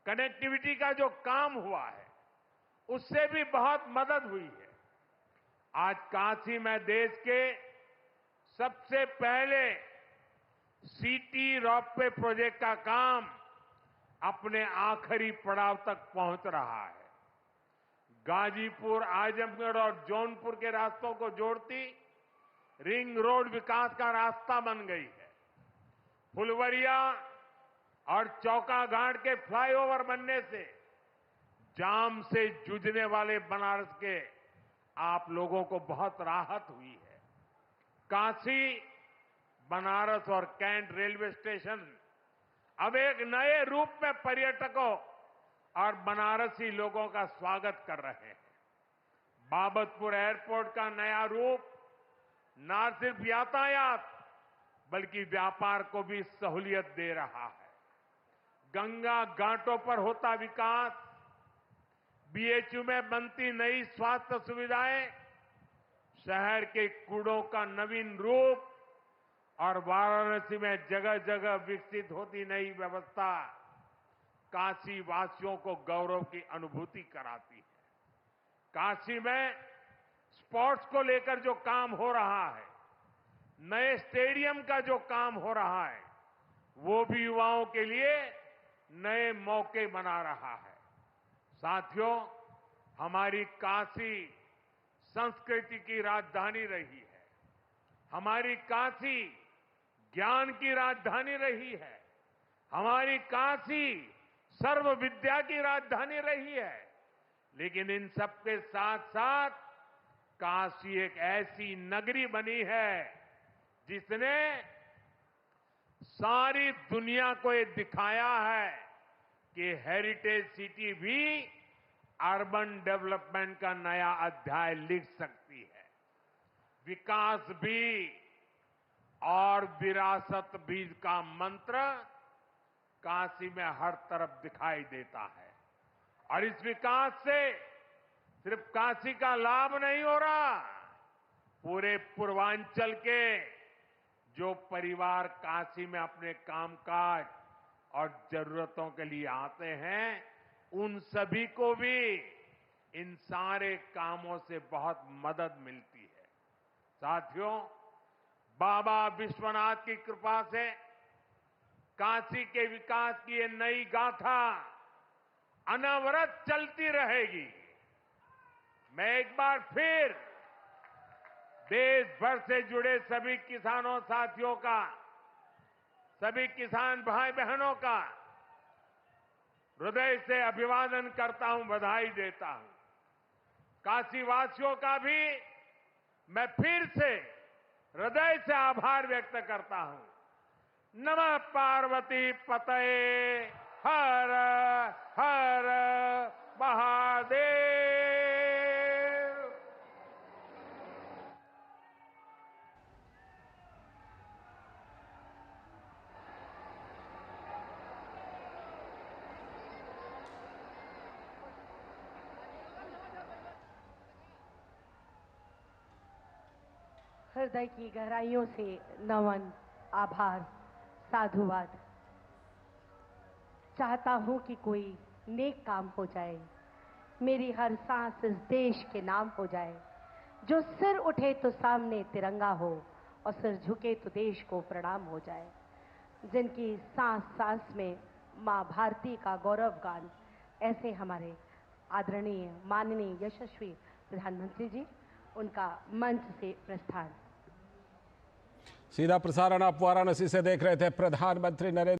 कनेक्टिविटी का जो काम हुआ है, उससे भी बहुत मदद हुई है। आज काशी में देश के सबसे पहले सिटी रोपवे प्रोजेक्ट का काम अपने आखिरी पड़ाव तक पहुंच रहा है। गाजीपुर, आजमगढ़ और जौनपुर के रास्तों को जोड़ती रिंग रोड विकास का रास्ता बन गई है। फुलवरिया और चौका घाट के फ्लाईओवर बनने से जाम से जूझने वाले बनारस के आप लोगों को बहुत राहत हुई है। काशी, बनारस और कैंट रेलवे स्टेशन अब एक नए रूप में पर्यटकों और बनारसी लोगों का स्वागत कर रहे हैं। बाबतपुर एयरपोर्ट का नया रूप न सिर्फ यातायात बल्कि व्यापार को भी सहूलियत दे रहा है। गंगा घाटों पर होता विकास, बीएचयू में बनती नई स्वास्थ्य सुविधाएं, शहर के कूड़ों का नवीन रूप और वाराणसी में जगह जगह विकसित होती नई व्यवस्था काशी वासियों को गौरव की अनुभूति कराती है। काशी में स्पोर्ट्स को लेकर जो काम हो रहा है, नए स्टेडियम का जो काम हो रहा है, वो भी युवाओं के लिए नए मौके बना रहा है। साथियों, हमारी काशी संस्कृति की राजधानी रही है। हमारी काशी ज्ञान की राजधानी रही है। हमारी काशी सर्व विद्या की राजधानी रही है। लेकिन इन सबके साथ साथ काशी एक ऐसी नगरी बनी है जिसने सारी दुनिया को ये दिखाया है कि हेरिटेज सिटी भी अर्बन डेवलपमेंट का नया अध्याय लिख सकती है। विकास भी और विरासत भी का मंत्र काशी में हर तरफ दिखाई देता है। और इस विकास से सिर्फ काशी का लाभ नहीं हो रहा, पूरे पूर्वांचल के जो परिवार काशी में अपने कामकाज और जरूरतों के लिए आते हैं, उन सभी को भी इन सारे कामों से बहुत मदद मिलती है। साथियों, बाबा विश्वनाथ की कृपा से काशी के विकास की ये नई गाथा अनवरत चलती रहेगी। मैं एक बार फिर देश भर से जुड़े सभी किसानों साथियों का, सभी किसान भाई बहनों का हृदय से अभिवादन करता हूं, बधाई देता हूं। काशी वासियों का भी मैं फिर से हृदय से आभार व्यक्त करता हूं। नमः पार्वती पतये हर हर महादेव। हृदय की गहराइयों से नमन, आभार, साधुवाद। चाहता हूं कि कोई नेक काम हो जाए, मेरी हर सांस इस देश के नाम हो जाए। जो सिर उठे तो सामने तिरंगा हो और सिर झुके तो देश को प्रणाम हो जाए। जिनकी सांस सांस में माँ भारती का गौरव गान, ऐसे हमारे आदरणीय माननीय यशस्वी प्रधानमंत्री जी, उनका मंच से प्रस्थान। सीधा प्रसारण आप वाराणसी से देख रहे थे। प्रधानमंत्री नरेंद्र